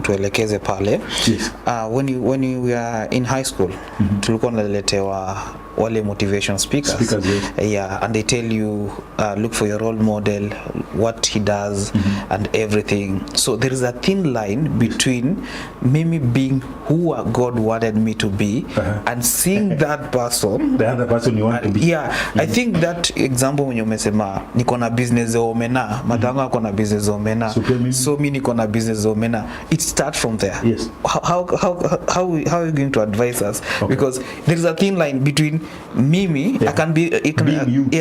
tuelekeze pale. Yes. When you were in high school, tulikuwa naletewa wale motivation speakers. Yeah, and they tell you look for your role model, what he does and everything. So there is a thin line between mimi being who God wanted me to be and seeing that person, the other person you want to be. Yeah, I think that example when you umesema niko na business omena, madango ako na business omena, so mimi niko na business omena, it starts from there. Yes. How are you going to advise us? Okay. Because there is a thin line between mimi, I can be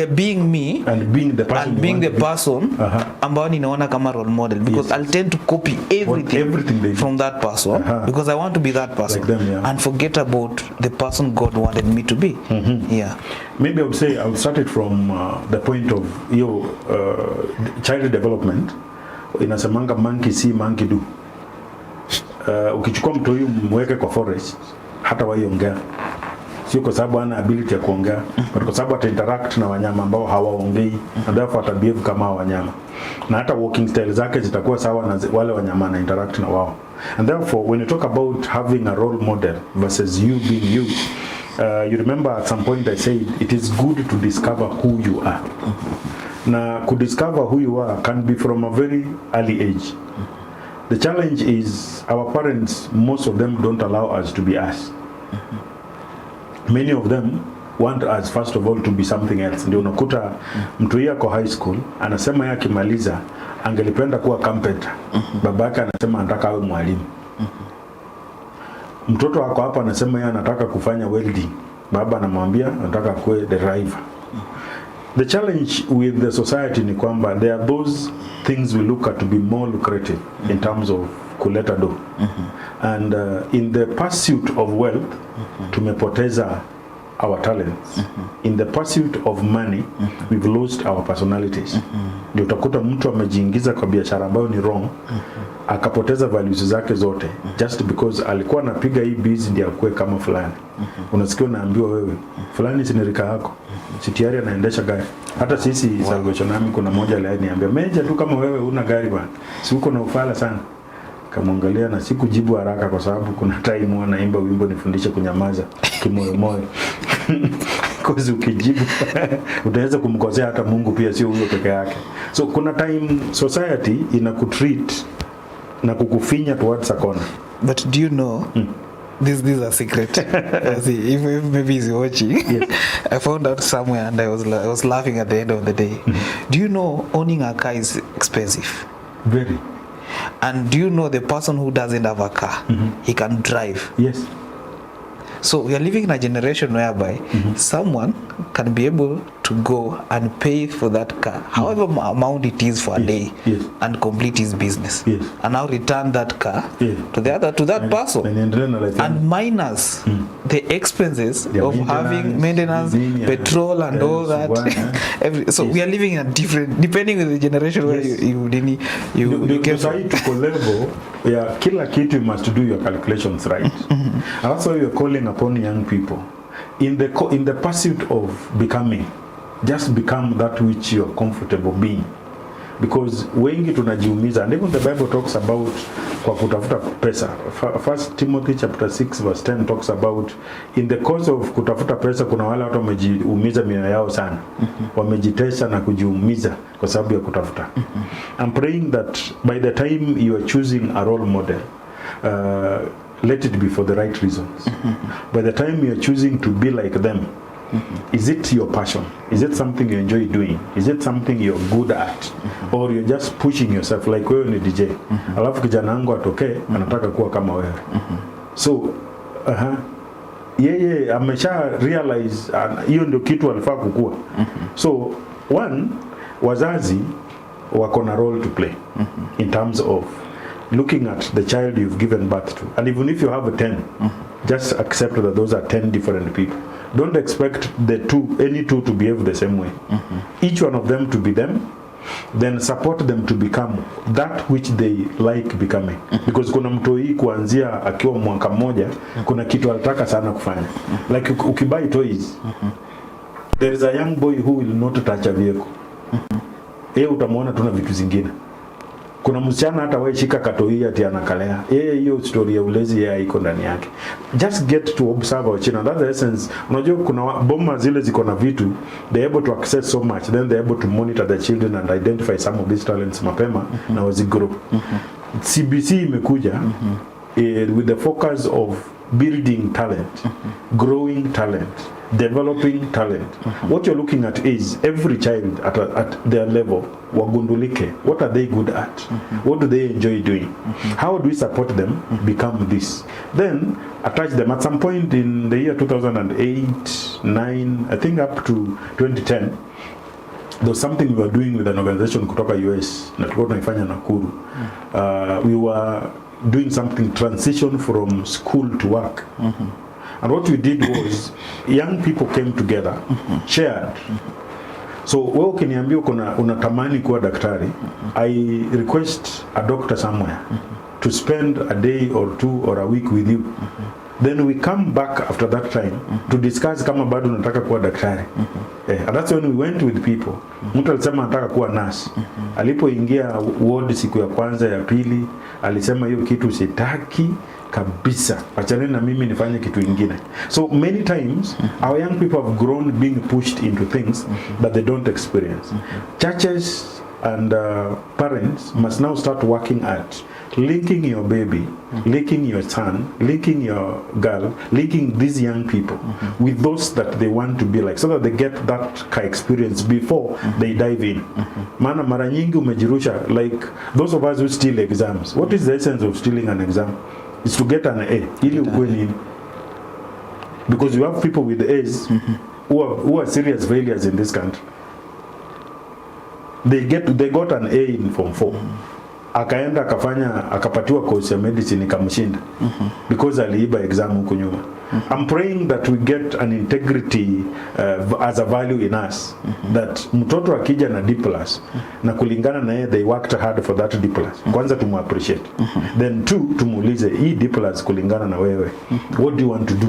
being me and being the person, and being the person ambao ninaona kama role model, because I'll tend to copy everything from that person because I want to be that person, like them, and forget about the person God wanted me to be. Yeah. Maybe I would say I would start it from the point of your child development. Inasemanga monkey see monkey do. Ukichukua mtu huyu mweke kwa forest, hata waiongea. Sio kwa sababu ana ability ya kuongea, but kwa sababu ata interact na wanyama ambao hawaongei, and therefore ata behave kama wanyama. Na hata walking style zake zitakuwa sawa na wale wanyama na interact na wao. And therefore when you talk about having a role model versus you being you, you remember at some point I said it is good to discover who you are. Na kudiscover who you are can be from a very early age. The challenge is our parents, most of them don't allow us to be us. Many of them want us first of all to be something else. Ndio unakuta mtu yako high school anasema yeye akimaliza angelipenda kuwa carpenter. Babake anasema anataka awe mwalimu. Mtoto wako hapa anasema yeye anataka kufanya welding. Baba anamwambia anataka kuwa driver. The challenge with the society ni kwamba there are those things we look at to be more lucrative in terms of kuleta do. And in the pursuit of wealth, tumepoteza our talents. In the pursuit of money, we've lost our personalities. Ndio utakuta mtu amejiingiza kwa biashara ambayo ni wrong, akapoteza values zake zote just because alikuwa anapiga hii busy ndio akue kama fulani. Unasikia unaambiwa wewe fulani si ni rika yako, si tayari anaendesha gari. Hata sisi Salvation Army kuna moja aliniambia meja tu kama wewe una gari bwana, si uko na ufala sana. Kamwangalia na sikujibu haraka kwa sababu kuna time wanaimba wimbo nifundishe kunyamaza kimoyo moyo. Kozi ukijibu utaweza kumkosea hata Mungu pia, sio huyo peke yake. So kuna time society inakutreat na kukufinya towards a corner. But do you know this is a secret. See, if maybe he's watching. Yes. I found out somewhere and I was laughing at the end of the day. Do you know owning a car is expensive? Very. And do you know the person who doesn't have a car, he can drive? Yes. So we are living in a generation whereby someone can be able to go and pay for that car, however amount it is for a day, and complete his business, and now return that car to that person, and minus the expenses of having maintenance, petrol, and all that. So we are living in a different, depending on the generation where you came from. To level, kila kitu, you must do your calculations right. And that's why we are calling upon young people in the pursuit of becoming. Just become that which you are comfortable being, because wengi tunajiumiza, and even the Bible talks about kwa kutafuta pesa. First Timothy chapter 6 verse 10 talks about in the course of kutafuta pesa kuna wale watu wamejiumiza mioyo yao sana, wamejitesa na kujiumiza kwa sababu ya kutafuta. I'm praying that by the time you are choosing a role model, let it be for the right reasons. By the time you are choosing to be like them, is it your passion? Is it something you enjoy doing? Is it something you're good at? Or you're just pushing yourself like wewe ni DJ? Alafu kijana wangu atokee anataka kuwa kama wewe. So yeye amesha realize hiyo ndio kitu alifaa kukua. So one, wazazi wako na role to play in terms of looking at the child you've given birth to. And even if you have a 10, just accept that those are 10 different people. Don't expect any two to behave the same way. Each one of them to be them, then support them to become that which they like becoming. Because kuna mtoi kuanzia akiwa mwaka mmoja, kuna kitu alitaka sana kufanya. Like ukibuy toys, there is a young boy who will not touch a vehicle. Yeye utamwona tuna vitu zingine. Kuna msichana hata wewe shika katoi ati anakalea. Hiyo story ya ulezi yeye iko ndani yake. Just get to observe our children. That's the essence. Unajua kuna bomba zile ziko na vitu, they able to access so much, then they able to monitor the children and identify some of these talents mapema na wazigrow. CBC imekuja with the focus of building talent, growing talent, developing talent. What you're looking at is every child at their level, wagundulike. What are they good at? What do they enjoy doing? How do we support them become this? Then attach them at some point in the year 2008, 9, I think up to 2010. There was something we were doing with an organization kutoka US na tulikuwa tunaifanya Nakuru. We were doing something, transition from school to work. And what we did was young people came together, shared. So wewe ukiniambia unatamani kuwa daktari, I request a doctor somewhere to spend a day or two or a week with you. Then we come back after that time to discuss kama bado unataka kuwa daktari. And that's when we went with people. Mtu alisema anataka kuwa nurse. Alipoingia ward siku ya kwanza ya pili, alisema hiyo kitu sitaki kabisa. Achana na mimi nifanye kitu kingine. So many times our young people have grown being pushed into things that they don't experience. Churches and parents must now start working at linking your baby, linking your son, linking your girl, linking these young people with those that they want to be like, so that they get that experience before they dive in. Maana mara nyingi umejirusha, like those of us who steal exams. What is the essence of stealing an exam? It's to get an A. Ili ukue nini? Because you have people with A's who are serious failures in this country. They got an A in Form 4. Akaenda akapatiwa course ya medicine ikamshinda because aliiba exam huko nyuma. I'm praying that we get an integrity as a value in us, that mtoto akija na D+ na kulingana na yeye they worked hard for that D+. Kwanza tumu appreciate. Then 2, tumuulize hii D+ kulingana na wewe. What do you want to do?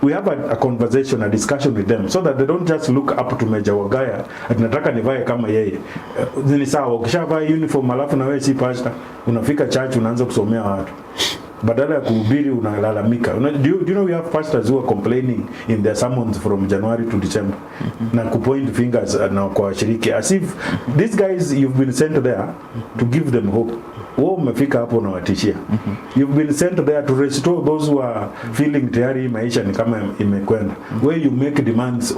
We have a conversation, a discussion with them, so that they don't just look up to Meja Wagaya ati nataka nivae kama yeye. Ni sawa ukishavaa uniform alafu na wewe si pastor, unafika church unaanza kusomea watu. Badala ya kuhubiri unalalamika. Do you know we have pastors who are complaining in their sermons from January to December na kupoint fingers na kwa washiriki as if these guys you've been sent there to give them hope. Wao umefika hapo na watishia. You've been sent there to restore those who are feeling tayari maisha ni kama imekwenda. Where you make demands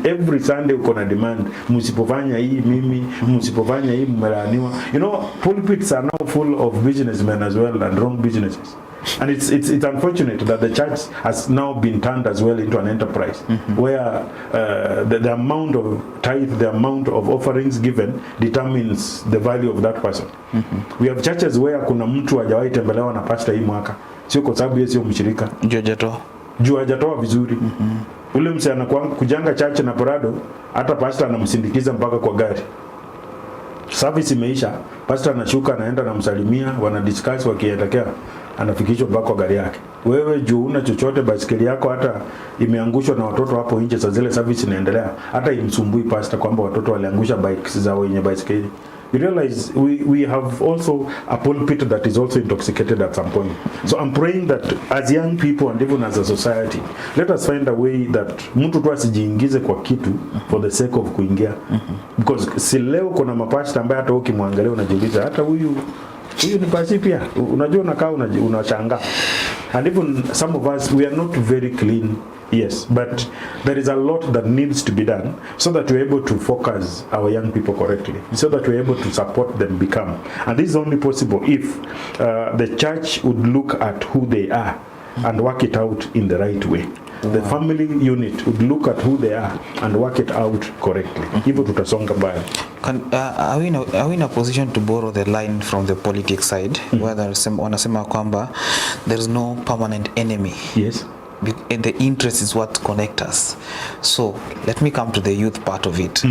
every Sunday uko na demand. Msipofanya hii mimi, msipofanya hii mmelaaniwa. You know, pulpits are now full of businessmen as well and wrong businesses. And it's unfortunate that the church has now been turned as well into an enterprise where the amount of tithe, the amount of offerings given determines the value of that person. We have churches where kuna mtu hajawahi tembelewa na pastor hii mwaka, sio kwa sababu yeye sio mshirika, juu hajatoa vizuri. Ule mse anakuwa kujanga church na parado, hata pastor anamsindikiza mpaka kwa gari. Service imeisha, pastor anashuka anaenda namsalimia, wana discuss wakielekea, anafikishwa mpaka kwa gari yake. Wewe juu una chochote, baisikeli yako hata imeangushwa na watoto hapo nje, saa zile service inaendelea, hata imsumbui pastor kwamba watoto waliangusha bikes za wenye baisikeli. You realize we have also a pulpit that is also intoxicated at some point. So I'm praying that as young people and even as a society, let us find a way that mtu tu asijiingize kwa kitu for the sake of kuingia. Because si leo kuna mapasta ambaye hata ukimwangalia unajiuliza hata huyu ni pasi pia. Unajua unakaa unashangaa. And even some of us, we are not very clean. Yes, but there is a lot that needs to be done so that we're able to focus our young people correctly, so that we're able to support them become. And this is only possible if the church would look at who they are and work it out in the right way. The family unit would look at who they are and work it out correctly. Hivyo tutasonga mbaya. Are we in a position to borrow the line from the politics side where wanasema kwamba there is no permanent enemy? Yes. The interest is what connects us. So let me come to the youth part of it.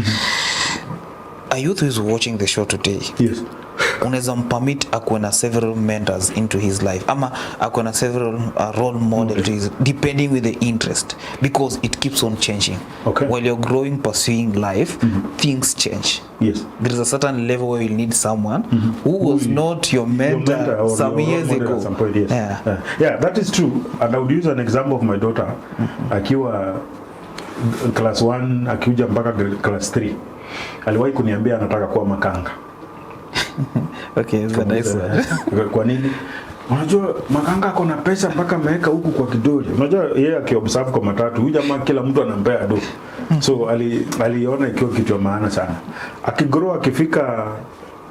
A youth who is watching the show today, yes, unaweza permit akuwe na several mentors into his life ama akuwe na several role models to his, depending with the interest, because it keeps on changing. Okay. While you're growing, pursuing life, things change. Yes. There is a certain level where you need someone who was not your mentor some years ago. At some point, yes. Yeah, that is true. And I would use an example of my daughter. Akiwa class 1 akiuja mpaka class 3. Aliwahi kuniambia anataka kuwa makanga. Okay, it's a nice one. Kwa nini? Unajua makanga ako na pesa mpaka ameweka huku kwa kidole. Unajua yeye akiobserve kwa matatu, huyu jamaa kila mtu anampea do. So aliona ikiwa kitu ya maana sana. Akigrow akifika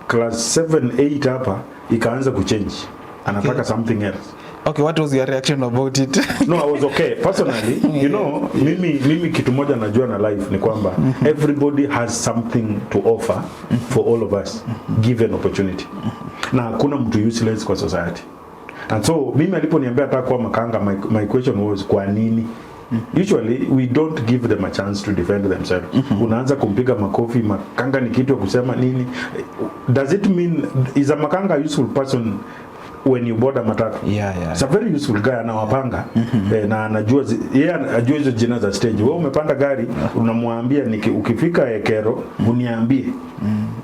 class 7 8 hapa ikaanza kuchange. Anataka something else. Okay, what was your reaction about it? No, I was okay. Personally, you know, mimi kitu moja najua na life ni kwamba everybody has something to offer for all of us given opportunity. Na hakuna mtu useless kwa society. And so mimi aliponiambia nataka kuwa makanga, my question was kwa nini? Usually we don't give them a chance to defend themselves. Unaanza kumpiga makofi, makanga ni kitu ya kusema nini? Does it mean is a makanga a useful person when you board a matatu? Yeah. It's a very useful guy, anawapanga na anajua anajua hizo jina za stage. Wewe umepanda gari unamwambia ukifika Ekero uniambie.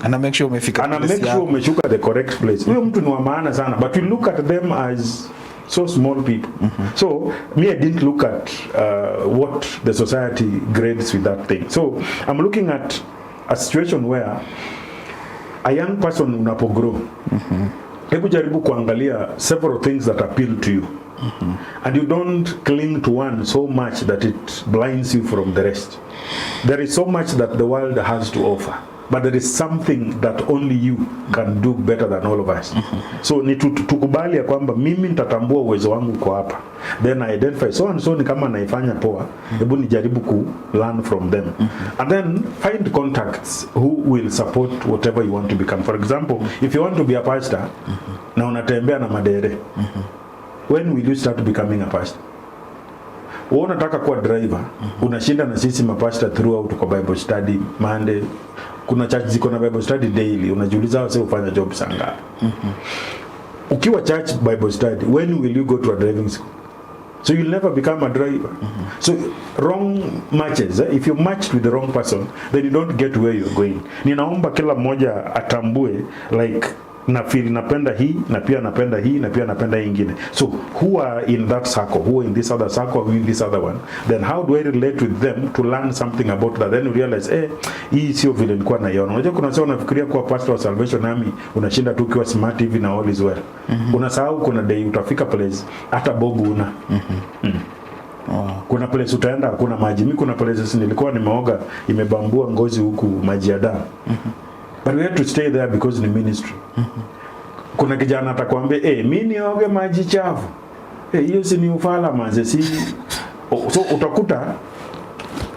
Ana make sure umefika. Ana make sure umeshuka the correct place. Huyo mtu ni wa maana sana, but we look at them as so small people. So me, I didn't look at what the society grades with that thing. So I'm looking at a situation where a young person unapogrow, hebu jaribu kuangalia several things that appeal to you. And you don't cling to one so much that it blinds you from the rest. There is so much that the world has to offer, but there is something that only you can do better than all of us. So ni tukubali ya kwamba mimi nitatambua uwezo wangu kwa hapa, then I identify so and so, ni kama naifanya poa, hebu nijaribu ku learn from them. And then find contacts who will support whatever you want to become. For example, if you want to be a pastor, na unatembea na madere, when will you start becoming a pastor? Wewe unataka kuwa driver, unashinda na sisi mapastor throughout kwa Bible study Monday. Kuna church ziko na Bible study daily, unajiuliza wao ufanya job sanga. Ukiwa church Bible study, when will you go to a driving school? So you'll never become a driver. So wrong matches, if you matched with the wrong person, then you don't get where you're going. Ninaomba kila mmoja atambue like na feel napenda hii na pia napenda hii na pia napenda hii ingine. So who are in that circle, who are in this other circle, who in this other one, then how do I relate with them to learn something about that? Then you realize hii sio vile nilikuwa naiona. Unajua kuna sasa unafikiria kuwa pastor wa Salvation Army unashinda tu ukiwa smart hivi na all is well. Unasahau kuna day utafika place hata bogu una. Kuna place utaenda kuna maji. Mimi kuna places nilikuwa nimeoga imebambua ngozi huku maji ya damu. But we had to stay there because ni ministry. Kuna kijana atakwambia mimi nioge maji chafu. Hiyo si ni ufala manze, si. So utakuta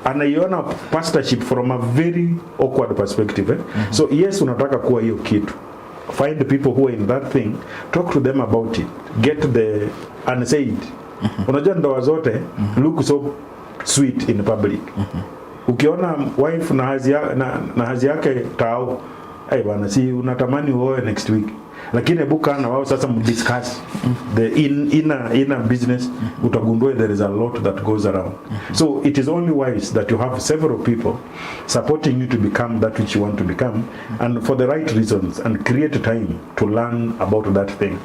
anaiona pastorship from a very awkward perspective. So yes, unataka kuwa hiyo kitu. Find the people who are in that thing, talk to them about it, get the unsaid. Unajua ndoa zote look so sweet in public. Ukiona wife na hazi yake tao, bwana si unatamani uoe next week. Lakini buka na wao sasa mdiscuss the inner business, utagundua there is a lot that goes around. So it is only wise that you have several people supporting you to become that which you want to become, and for the right reasons, and create time to learn about that thing.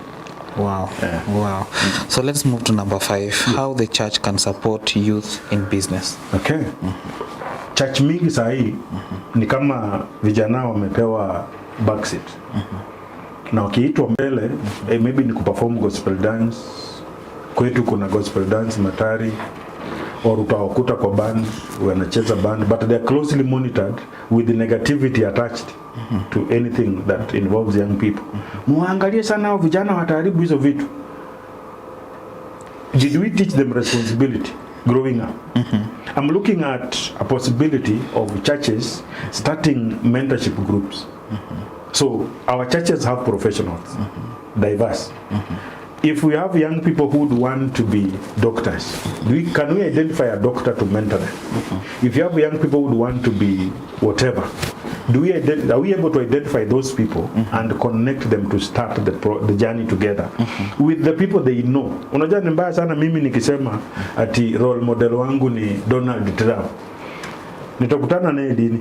Wow. Wow. So let's move to number 5. How the church can support youth in business. Okay. Church mingi sahi ni kama vijana wamepewa backseat. Na wakiitwa mbele, maybe ni kuperform gospel dance. Kwetu kuna gospel dance Matari, or utawakuta kwa band, wanacheza band, but they are closely monitored with the negativity attached to anything that involves young people. Muangalie sana hao vijana wataharibu hizo vitu. Did we teach them responsibility growing up? I'm looking at a possibility of churches starting mentorship groups. So our churches have professionals, diverse. If we have young people who would want to be doctors, can we identify a doctor to mentor them? If you have young people who would want to be whatever, are we able to identify those people and connect them to start the journey together with the people they know? Unajua ni mbaya sana mimi nikisema ati role model wangu ni Donald Trump. Nitakutana naye dini.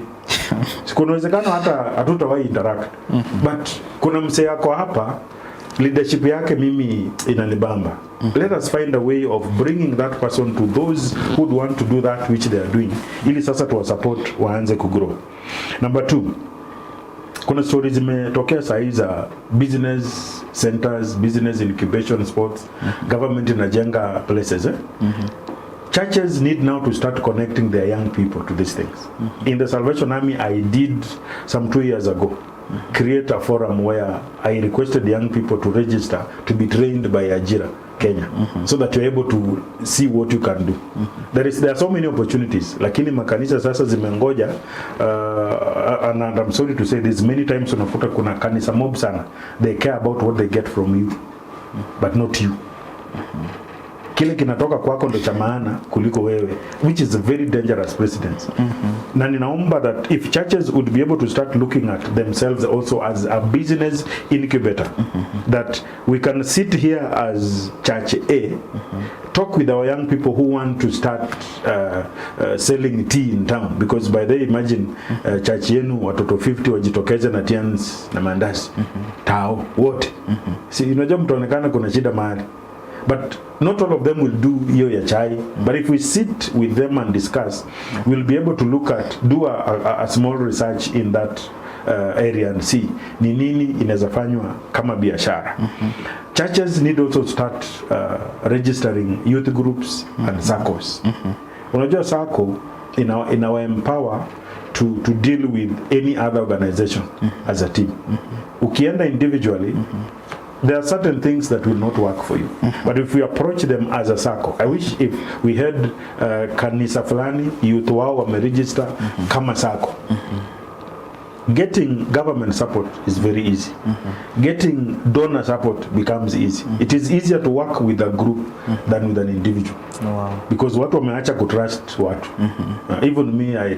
Kuna uwezekano hata hatutawahi interact. But kuna msee yako hapa, leadership yake mimi inanibamba. Let us find a way of bringing that person to those who want to do that which they are doing, ili sasa tuwa support waanze kugrow. Number 2, kuna stories zimetokea saa hizi za business centers, business incubation spots, government inajenga places. Churches need now to start connecting their young people to these things. In the Salvation Army, I did some 2 years ago create a forum where I requested young people to register to be trained by Ajira Kenya, so that you're able to see what you can do. There are so many opportunities, lakini makanisa sasa zimengoja, and I'm sorry to say this, many times unakuta kuna kanisa mob sana, they care about what they get from you, but not you. Kile kinatoka kwako ndo cha maana kuliko wewe, which is a very dangerous precedence. Na ninaomba that if churches would be able to start looking at themselves also as a business incubator, that we can sit here as church A, talk with our young people who want to start selling tea in town, because by the imagine church yenu watoto 50 wajitokeze na tians na mandazi tao wote. Si unajua mtaonekana kuna shida mahali. But not all of them will do hiyo ya chai. But if we sit with them and discuss, we'll be able to do a small research in that area and see ni nini inaweza fanywa kama biashara. Churches need also to start registering youth groups and circles. Unajua circle in our empower to deal with any other organization as a team. Ukienda individually, there are certain things that will not work for you. But if we approach them as a circle, I wish if we had kanisa fulani, youth wao wameregister kama circle. Getting government support is very easy. Getting donor support becomes easy. It is easier to work with a group than with an individual. Wow. Because watu wameacha kutrust watu. Even me, I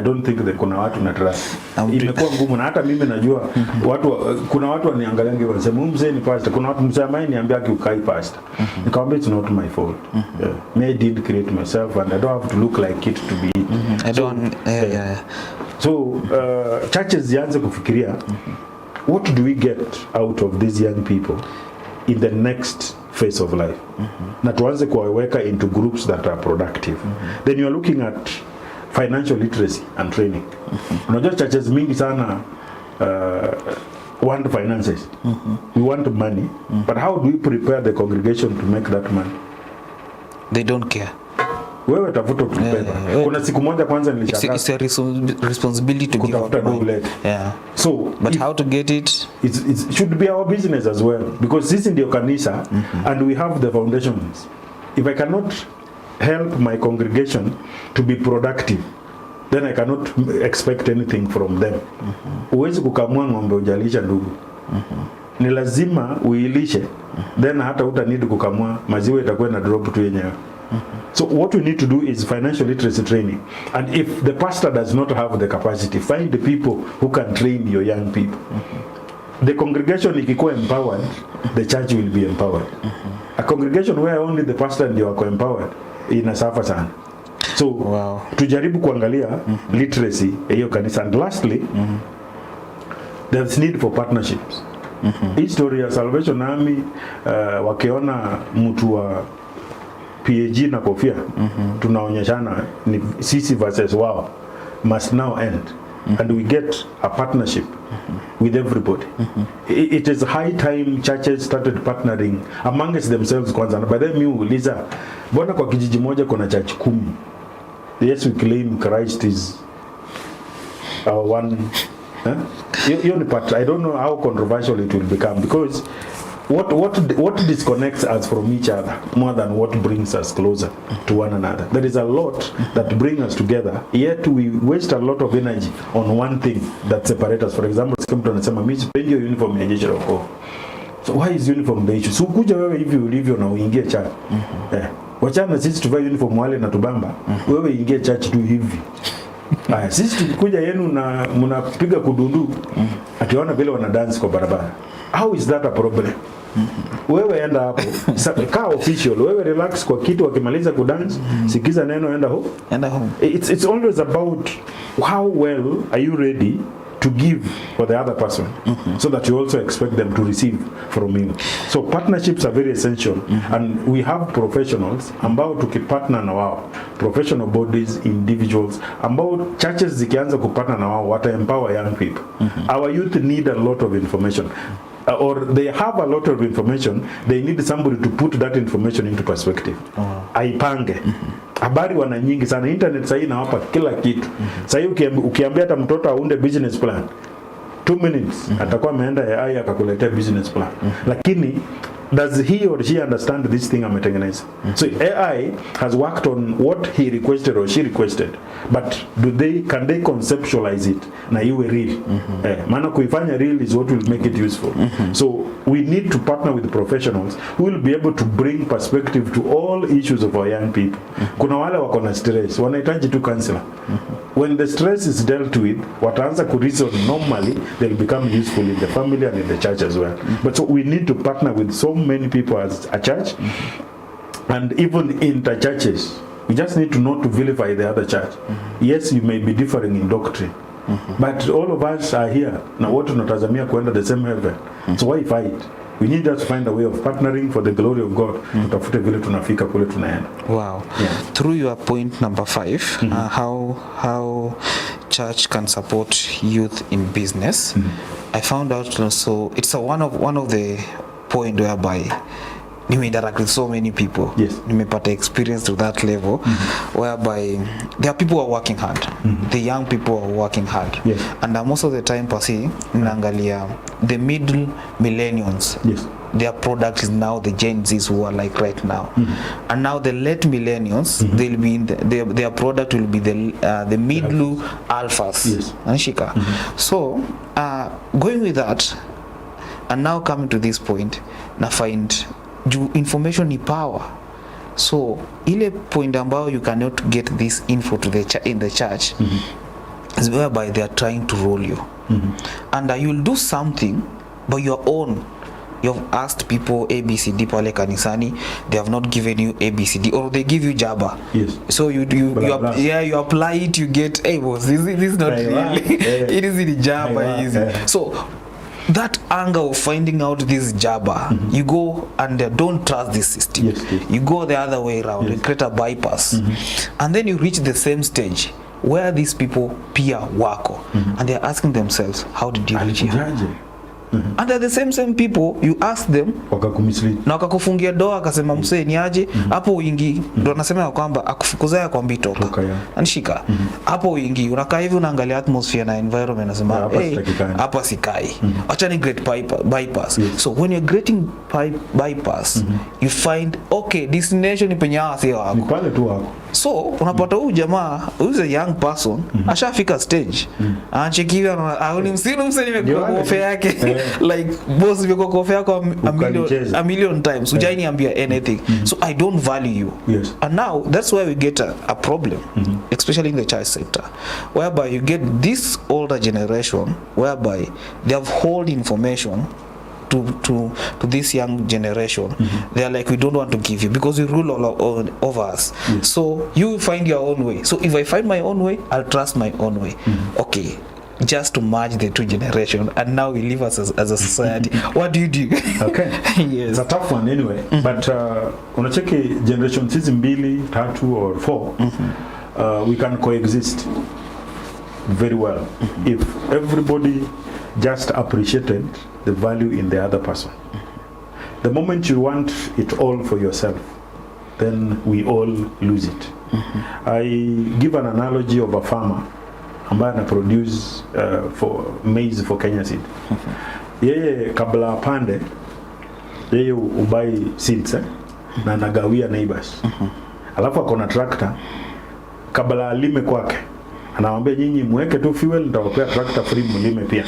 don't think that kuna watu na trust. Imekuwa ngumu na hata mimi najua watu, kuna watu waniangaliange wanasema mzee ni pastor. Kuna watu mzee ambaye niambia ukai pastor. Nikamwambia it's not my fault. Me, I did create myself and I don't have to look like it to be it. I don't So churches zianze kufikiria what do we get out of these young people in the next phase of life, na tuanze kuwaweka into groups that are productive. Then you are looking at financial literacy and training. Unajua churches mingi sana want finances. We want money, but how do we prepare the congregation to make that money? They don't care. Wewe tafuta ukipenda. Kuna siku moja kwanza nilishangaa. It's a responsibility to give out the money. Yeah. So, but how to get it? It should be our business as well, because sisi ndio kanisa and we have the foundations. If I cannot help my congregation to be productive, then I cannot expect anything from them. Uwezi kukamua ng'ombe ujalisha ndugu. Ni lazima uilishe, then hata uta need kukamua, maziwa itakuwa na drop tu yenyewe. So what we need to do is financial literacy training, and if the pastor does not have the capacity, find the people who can train your young people. The congregation ikikuwa empowered, the church will be empowered. A congregation where only the pastor ndio wako empowered inasuffer sana. So tujaribu kuangalia literacy hiyo kanisa. And lastly, there's need for partnerships. History ya Salvation Army wakiona mtu wa PAG na kofia tunaonyeshana ni sisi versus wao must now end, and we get a partnership with everybody. It is high time churches started partnering amongst themselves kwanza. Na baadaye mimi uuliza, mbona kwa kijiji moja kuna church 10? Yes, we claim Christ is our one. You part, I don't know how controversial it will become, because what disconnects us from each other more than what brings us closer to one another? There is a lot that brings us together, yet we waste a lot of energy on one thing that separates us. For example, mtu anasema mimi sipendi uniform ya jeshi la wokovu. So why is uniform the issue? So kuja wewe hivi ulivyo na uingie church. Wachana sisi tuvae uniform wale na tubamba. Wewe ingie church tu hivi. Sisi tukikuja yenu na mnapiga kudundu akiona vile wana dance kwa barabara. How is that a problem? Wewe enda hapo kaa official, wewe relax kwa kitu, wakimaliza kudance sikiza neno, enda home. It's always about how well are you ready to give for the other person, so that you also expect them to receive from you. So partnerships are very essential, and we have professionals ambao tukipartner na wao, professional bodies, individuals ambao churches zikianza kupartner na wao wata empower young people. Our youth need a lot of information, or they have a lot of information. They need somebody to put that information into perspective. Aipange. Habari wana nyingi sana, internet sasa inawapa kila kitu. Sasa ukiambia hata mtoto aunde business plan, 2 minutes atakuwa ameenda AI akakuletea business plan. Lakini does he or she understand this thing ametengeneza? So AI has worked on what he requested or she requested, but can they conceptualize it na iwe real? Maana kuifanya real is what will make it useful. So we need to partner with professionals who will be able to bring perspective to all issues of our young people. Kuna wale wako na stress, wanahitaji tu counselor. When the stress is dealt with, wataanza ku reason normally, they'll become useful in the family and in the church as well. But so we need to partner with so many people as a church, and even inter churches. We just need to not to vilify the other church. Yes, you may be differing in doctrine, but all of us are here na wote tunatazamia kwenda the same heaven. So why fight? We need to find a way of partnering for the glory of God. Tutafute vile tunafika kule tunaenda. Wow. Yeah. Through your point number 5, how church can support youth in business. I found out also it's one of the point whereby you interact with so many people. Yes. You may part experience to that level, whereby there are people who are working hard. The young people are working hard. Yes. And most of the time, naangalia the middle millennials. Yes. Their product is now the Gen Zs who are like right now, and now the late millennials, they'll be in their product will be the middle alphas. Yes. Anshika. So going with that, and now coming to this point, na find information is power. So ile point ambao you cannot get this info to in the church is whereby they are trying to roll you, and you'll do something by your own. You've asked people ABCD pale kanisani, they have not given you ABCD, or they give you Java. Yes. So you apply it, you get, hey boss, this is not really it is in Java easy. So that anger of finding out this Java, you go and don't trust this system. Yes. You go the other way around, you create a bypass, and then you reach the same stage where these people peer wako, and they're asking themselves, how did you reach here? And they're the same people, you ask them wakakumislead na wakakufungia doa, akasema msee ni aje hapo uingi, ndo anasema kwamba akufukuzaya kwa mbitoka anishika hapo uingi, unakaa hivi unaangalia atmosphere na environment, nasema hapa sikai, acha ni great bypass. So when you're creating bypass, you find okay destination ni penye hasi wako, ni pale tu wako. So unapata huyu jamaa, who's a young person, ashafika stage, anachekiwa auni msini nimekuwa kofe yake like boss nimekuwa kofe yako a million times, ujai niambia anything. So I don't value you. Yes. And now that's why we get a problem, especially in the church sector, whereby you get this older generation whereby they have hold information to this young generation. They are like, we don't want to give you because you rule all over us. So you find your own way. So if I find my own way, I'll trust my own way. Okay, just to merge the two generations, and now we live as a society. What do you do? Okay. Yes. It's a tough one anyway. But unacheki generation hizi mbili, tatu or four, we can coexist very well if everybody just appreciated the value in the other person. The moment you want it all for yourself, then we all lose it. I give an analogy of a farmer ambaye ana produce for maize for Kenya seed. Yeye kabla apande, yeye ubai seeds na anagawia neighbors. Alafu akona tractor, kabla alime kwake, anawaambia nyinyi muweke tu fuel, nitawapea tractor free mlime pia.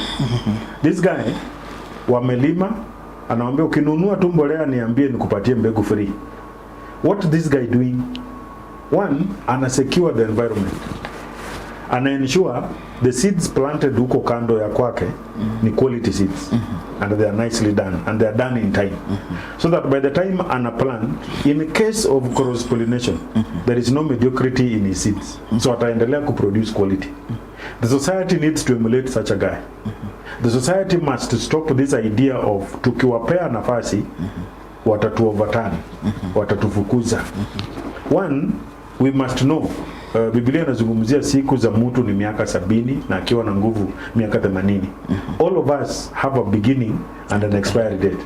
This guy wamelima, anawaambia ukinunua tu mbolea niambie nikupatie mbegu free. What this guy doing? One, ana secure the environment. Ana ensure the seeds planted huko kando ya kwake ni quality seeds, and they are nicely done, and they are done in time, so that by the time ana plant, in case of cross pollination, there is no mediocrity in his seeds, so ataendelea kuproduce quality. The society needs to emulate such a guy. The society must stop this idea of tukiwapea nafasi watatu overturn, watatufukuza. One, we must know, Biblia inazungumzia siku za mtu ni miaka 70 na akiwa na nguvu miaka 80. All of us have a beginning and an expiry date.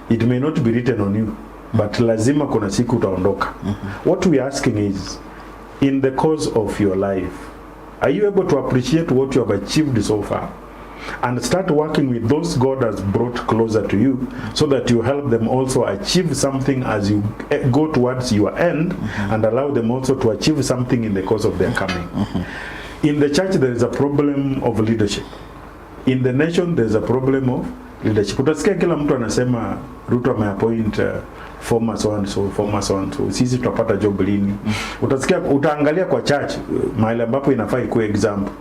It may not be written on you, but lazima kuna siku utaondoka. What we are asking is, in the course of your life, are you able to appreciate what you have achieved so far? And start working with those God has brought closer to you, so that you help them also achieve something as you go towards your end, and allow them also to achieve something in the course of their coming. In the church there is a problem of leadership. In the nation there is a problem of leadership. Utasikia kila mtu anasema Ruto ameappoint former so and so, former so and so, sisi tutapata job lini. Utasikia, utaangalia kwa church mahali ambapo inafaa ikuwe example.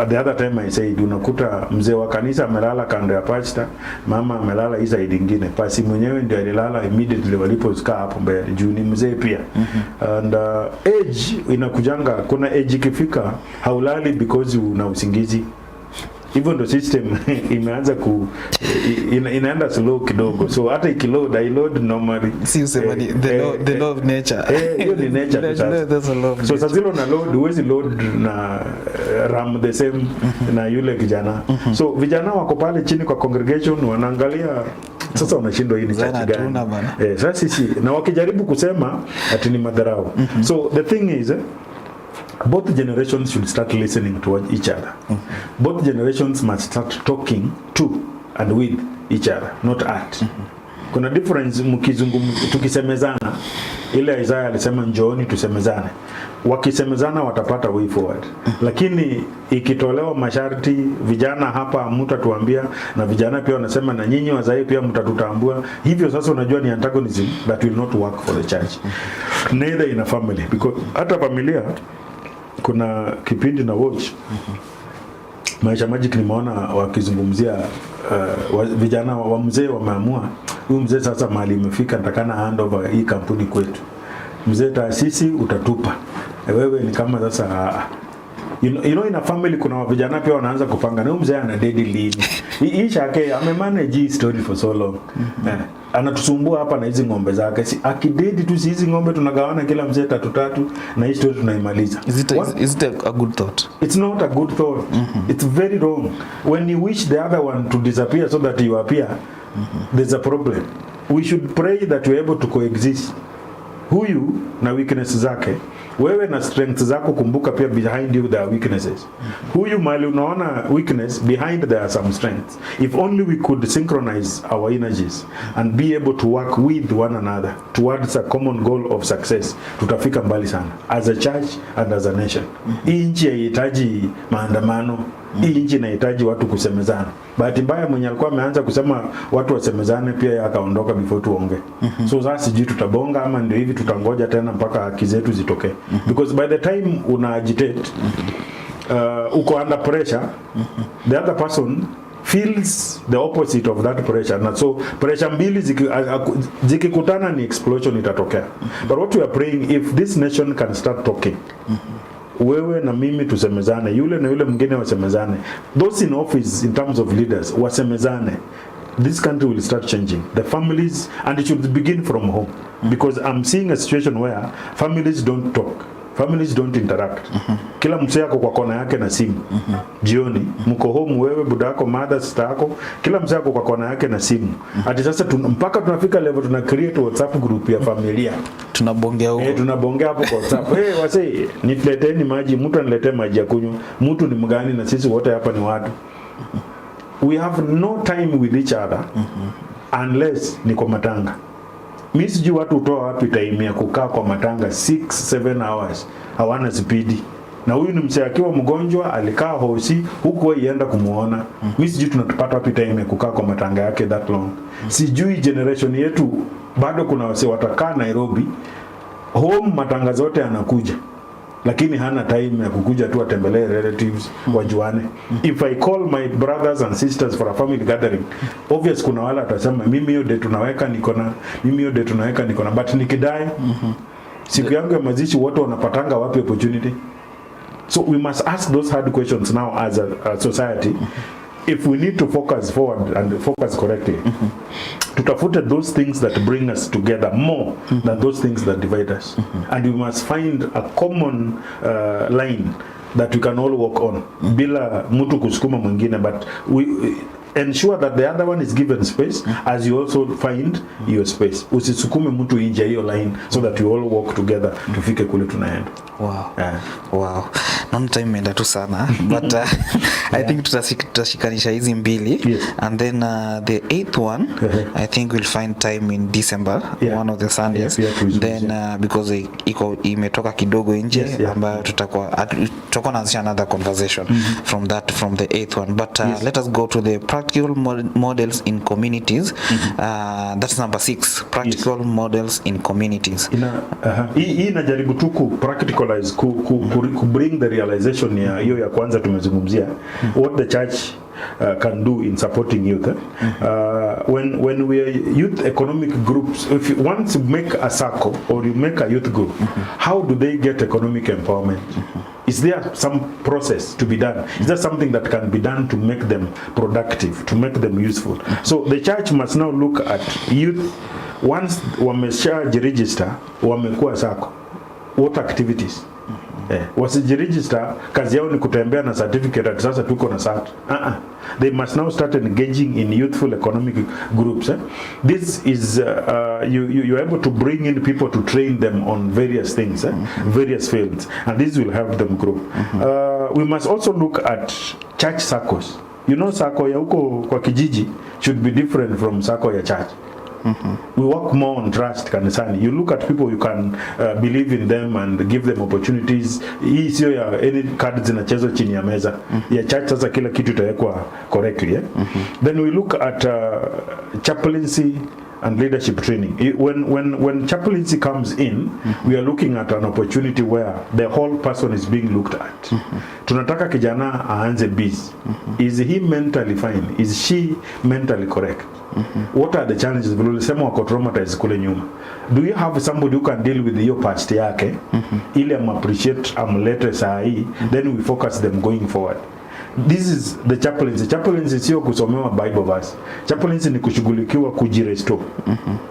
The other time I said, unakuta mzee wa kanisa amelala kando ya pastor, mama amelala hii side nyingine, pasi mwenyewe ndio alilala immediately walipozikaa hapo mbele, juu ni mzee pia. And age inakujanga, kuna age ikifika haulali because una usingizi. hivyo ndo system imeanza inaenda slow kidogo, so hata ikiload I load normally, si usema ni the law of nature, hiyo ni nature so sasa zile una load huwezi load na RAM the same na yule kijana. So vijana wako pale chini kwa congregation wanaangalia, sasa unashindwa hii ni church gani? Sasa sisi na wakijaribu kusema ati ni madharau. So the thing is both generations should start listening to each other. Both generations must start talking to and with each other, not at. Kuna difference tukisemezana, ile Isaiah alisema njooni tusemezane. Wakisemezana watapata way forward. Lakini ikitolewa masharti, vijana hapa mtatuambia na vijana pia wanasema na nyinyi wazee pia mtatutambua, hivyo sasa unajua ni antagonism that will not work for the church, neither in a family, because hata familia kuna kipindi na watch Maisha Magic nimeona wakizungumzia vijana wa mzee wameamua huyu mzee sasa mahali imefika nitakana hand over hii kampuni kwetu. Mzee taasisi utatupa. Wewe ni kama sasa you know in a family kuna vijana pia wanaanza kupanga na huyu mzee ana dedi lini. Hii shake amemanage hii story for so long. Anatusumbua hapa na hizi ng'ombe zake. Akidedi tu hizi ng'ombe tunagawana kila mzee tatu na hii story tunaimaliza. Is it a good thought? It's not a good thought. It's very wrong. When you wish the other one to disappear so that you appear, there's a problem. We should pray that we're able to coexist. Huyu na weakness zake, wewe na strength zako, kumbuka pia behind you there are weaknesses. Huyu mali unaona weakness, behind there are some strengths. If only we could synchronize our energies and be able to work with one another towards a common goal of success, tutafika mbali sana as a church and as a nation. Hii nchi haihitaji maandamano. Hii nchi inahitaji watu kusemezana. Bahati mbaya mwenye alikuwa ameanza kusema watu wasemezane pia akaondoka before tuonge. So sasa sijui tutabonga ama ndio hivi tutangoja tena mpaka haki zetu zitoke. Because by the time una agitate uko under pressure, the other person feels the opposite of that pressure, na so pressure mbili zikikutana ni explosion itatokea. But what we are praying, if this nation can start talking, wewe na mimi tusemezane, yule na yule mwingine wasemezane, those in office in terms of leaders wasemezane, this country will start changing. The families, and it should begin from home, because I'm seeing a situation where families don't talk, families don't interact. Kila mtu yako kwa kona yake na simu. Jioni mko home, wewe budako, mother, sister yako, kila mtu yako kwa kona yake na simu. Hadi sasa mpaka tunafika level tuna create WhatsApp group ya familia. Tunabongea huko. Tunabongea hapo kwa WhatsApp. Wase, nileteni maji, mtu aniletee maji ya kunywa. Mtu ni mgani na sisi wote hapa ni watu. We have no time with each other unless ni kwa matanga. Mimi sijui watu utoa wapi time ya kukaa kwa matanga 6-7 hours, hawana spidi. Na huyu ni msee akiwa mgonjwa alikaa hosi huko ienda kumuona. Mimi sijui tunatupata wapi time ya kukaa kwa matanga yake that long. Sijui generation yetu bado kuna wase watakaa Nairobi home matanga zote anakuja, lakini hana time ya kukuja tu atembelee relatives wajuane. If I call my brothers and sisters for a family gathering, obvious kuna wala atasema mimi hiyo day tunaweka niko na, mimi hiyo day tunaweka niko na, but nikidai siku yangu ya mazishi wote wanapatanga wapi opportunity? So we must ask those hard questions now as a society. If we need to focus forward and focus correctly, tutafute those things that bring us together more than those things that divide us. And we must find a common line that we can all walk on, bila mtu kusukuma mwingine, but we ensure that the other one is given space as you also find your space. Usisukume mtu nje hiyo line, so that we all walk together tufike kule tunaenda. Wow. Non time imeenda tu sana but I think tutashikanisha hizi mbili. And then the 8th one I think we'll find time in December, one of the Sundays. Then because imetoka kidogo nje ambayo tutakuwa naanzisha another conversation from the 8th one, but let us go to the practical models in communities. That's number 6, practical models in communities. Hii inajaribu tu ku practicalize, ku bring the realization ya hiyo ya kwanza tumezungumzia, what the church can do in supporting youth. When we are youth economic groups, if you want to make a circle or you make a youth group, how do they get economic empowerment? Is there some process to be done? Is there something that can be done to make them productive, to make them useful? So the church must now look at youth. Once wameshajiregister, wamekuwa sako, what activities? Wasijiregister, kazi yao ni kutembea na certificate at sasa tuko na sat. They must now start engaging in youthful economic groups. This is you're able to bring in people to train them on various things, various fields, and this will help them grow. We must also look at church circles. You know, sako ya huko kwa kijiji should be different from sako ya church. We work more on trust kanisani. You look at people, you can believe in them and give them opportunities. Hii sio ya any cards zinachezwa chini ya meza. Ya church sasa kila kitu itawekwa correctly. Then we look at chaplaincy and leadership training. When chaplaincy comes in, we are looking at an opportunity where the whole person is being looked at. Tunataka kijana aanze busy. Is he mentally fine? Is she mentally correct? What are the challenges? Vilisema wako traumatized kule nyuma. Do you have somebody who can deal with hiyo past yake ili appreciate amlete saa hii, then we focus them going forward. This is the chaplaincy. Chaplaincy sio kusomewa Bible verse. Chaplaincy ni kushughulikiwa kujirestore.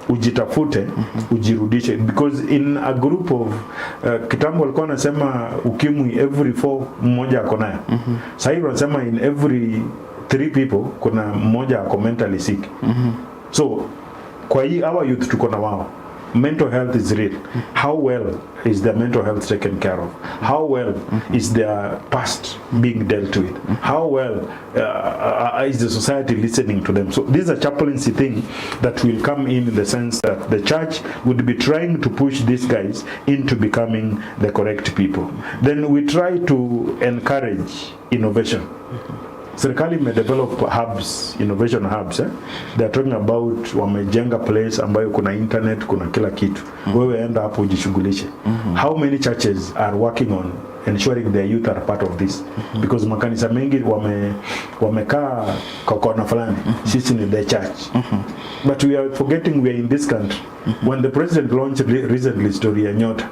Ujitafute, ujirudishe, because in a group of kitambo walikuwa wanasema ukimwi every 4 mmoja ako nayo. Sasa hivi wanasema in every 3 people kuna mmoja ako mentally sick. So kwa hii our youth tuko na wao. Mental health is real. How well is their mental health taken care of? How well is their past being dealt with? How well is the society listening to them? So this is a chaplaincy thing that will come in the sense that the church would be trying to push these guys into becoming the correct people. Then we try to encourage innovation. Serikali develop hubs, innovation hubs. They are talking about wamejenga place ambayo kuna internet, kuna kila kitu. Wewe enda hapo ujishughulishe. How many churches are working on ensuring their youth are part of this? Because makanisa mengi wamekaa kwa kona fulani. Sisi ni the church. But we are forgetting we are in this country. When the president launched recently story ya nyota.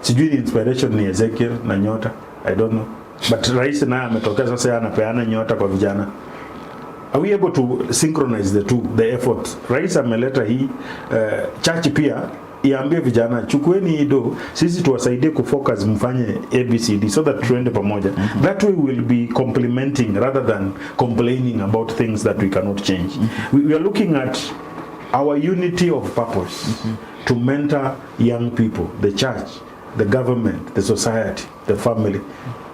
Sijui inspiration ni Ezekiel na nyota. I don't know. But rais naye ametokea sasa anapeana nyota kwa vijana. Are we able to synchronize the two, the efforts? Rais ameleta hii church pia iambie vijana chukueni hido, sisi tuwasaidie kufocus mfanye ABCD so that tuende pamoja. That way we will be complementing rather than complaining about things that we cannot change. We are looking at our unity of purpose to mentor young people, the church, the government, the society, the family.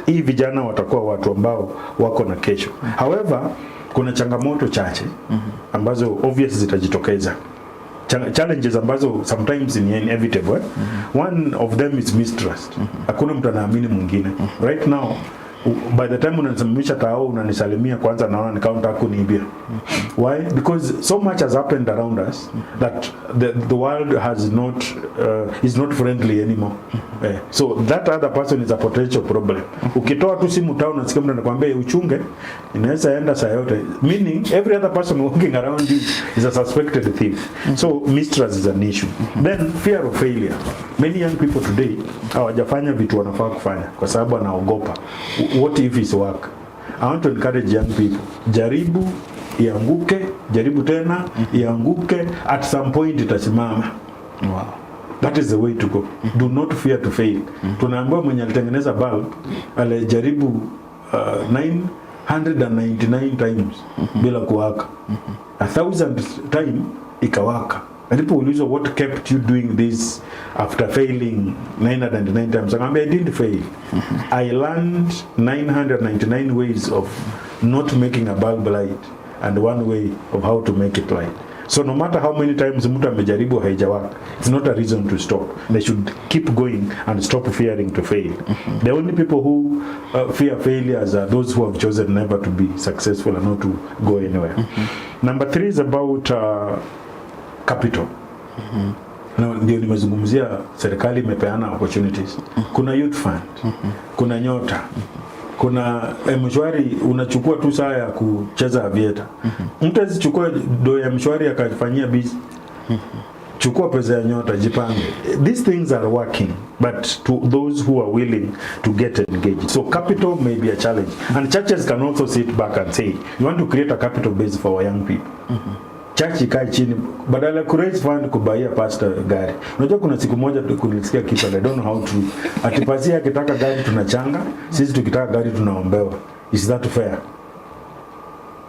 Hii vijana watakuwa watu ambao wako na kesho. However, kuna changamoto chache ambazo obvious zitajitokeza. Challenges ambazo sometimes ni inevitable. One of them is mistrust. Hakuna mtu anaamini mwingine. Right now, by the time unanisimamisha tao unanisalimia kwanza naona ni counter kuniibia. Why? Because so much has happened around us that the world has not is not friendly anymore. So that other person is a potential problem. Ukitoa tu simu tao unasikia mtu anakuambia uchunge, inaweza enda saa yote. Meaning every other person walking around you is a suspected thief. So mistrust is an issue. Then fear of failure. Many young people today hawajafanya vitu wanafaa kufanya kwa sababu wanaogopa. What if it's work? I want to encourage young people. Jaribu, ianguke, jaribu tena, ianguke, at some point itasimama. Wow. That is the way to go. Do not fear to fail. Tunaambiwa mwenye alitengeneza bulb, alijaribu 999 times bila kuwaka. 1000th time ikawaka. Alipoulizwa what kept you doing this after failing 999 times, akamwambia I didn't fail. I learned 999 ways of not making a bulb light and one way of how to make it light. So no matter how many times mtu amejaribu haijawaka, it's not a reason to stop. They should keep going and stop fearing to fail. The only people who fear failures are those who have chosen never to be successful and not to go anywhere. Number 3 is about capital. Na ndio nimezungumzia serikali imepeana opportunities. Kuna youth fund, kuna nyota, kuna mshwari, unachukua tu saa ya kucheza avieta. Mtu asichukua do ya mshwari akafanyia busy. Chukua pesa ya nyota, jipange. These things are working, but to those who are willing to get engaged. So capital may be a challenge, and churches can also sit back and say, you want to create a capital base for our young people. Church ikae chini, badala ku raise fund kubaia pastor gari. Unajua kuna siku moja kulisikia kitu, I don't know how true. Atipasi akitaka gari tunachanga, sisi tukitaka gari tunaombewa. Is that fair?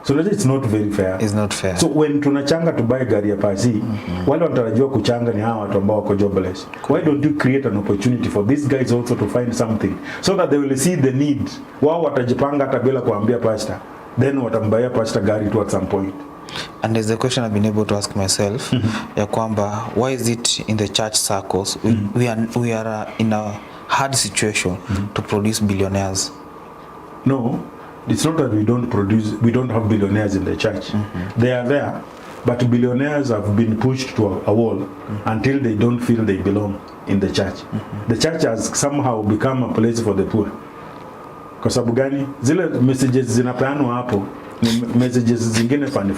So it's not very fair. It's not fair. So when tunachanga to buy gari ya pasi, wale wanatarajiwa kuchanga ni hawa watu ambao wako jobless. Why don't you create an opportunity for these guys also to find something so that they will see the need. Wao watajipanga hata bila kuambia pastor. Then watambaya pastor gari to at some point. And there's a question I've been able to ask myself, ya kwamba why is it in the church circles we are in a hard situation to produce billionaires? No, it's not that we don't have billionaires in the church. They are there, but billionaires have been pushed to a wall until they don't feel they belong in the church. The church has somehow become a place for the poor. Kwa sababu gani? Zile messages zinapeanwa hapo ni messages zingine fani.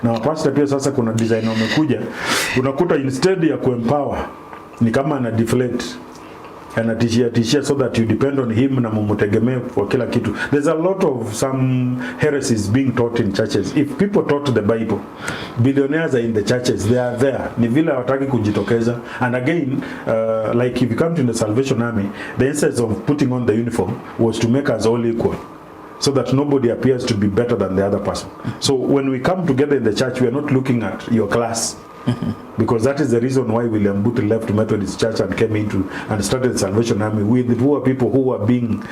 Na pastor pia sasa kuna design wamekuja, unakuta instead ya kuempower ni kama ana deflate, anatishia so that you depend on him na mumutegemee kwa kila kitu. There's a lot of some heresies being taught in churches. If people taught the Bible, billionaires are in the churches, they are there. Ni vile hawataki kujitokeza. And again, like if you come to the Salvation Army, the essence of putting on the uniform was to make us all equal, so that nobody appears to be better than the other person. So when we come together in the church, we are not looking at your class. Because that is the reason why William Booth left Methodist Church and came into and started the Salvation Army with the poor people who were being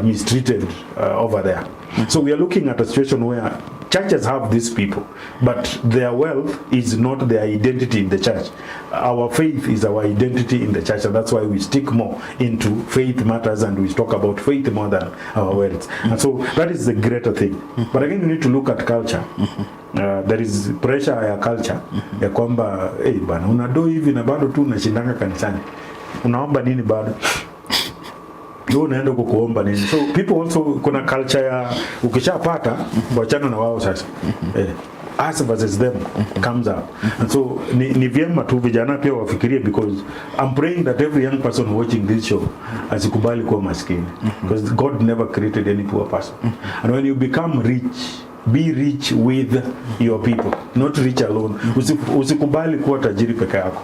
mistreated over there. So we are looking at a situation where churches have these people, but their wealth is not their identity in the church. Our faith is our identity in the church, and that's why we stick more into faith matters and we talk about faith more than our wealth. And so that is the greater thing. But again, you need to look at culture. There is pressure ya culture ya kwamba bana unado hivi na bado tu unashindanga kanisani, unaomba nini bado ndio unaenda kuomba nini? So people also kuna culture ya ukishapata wachana na wao sasa, us versus them comes up. And so ni vyema tu vijana pia wafikirie, because I'm praying that every young person watching this show asikubali kuwa maskini, because God never created any poor person. And when you become rich, be rich with your people, not rich alone. Usikubali kuwa tajiri peke yako.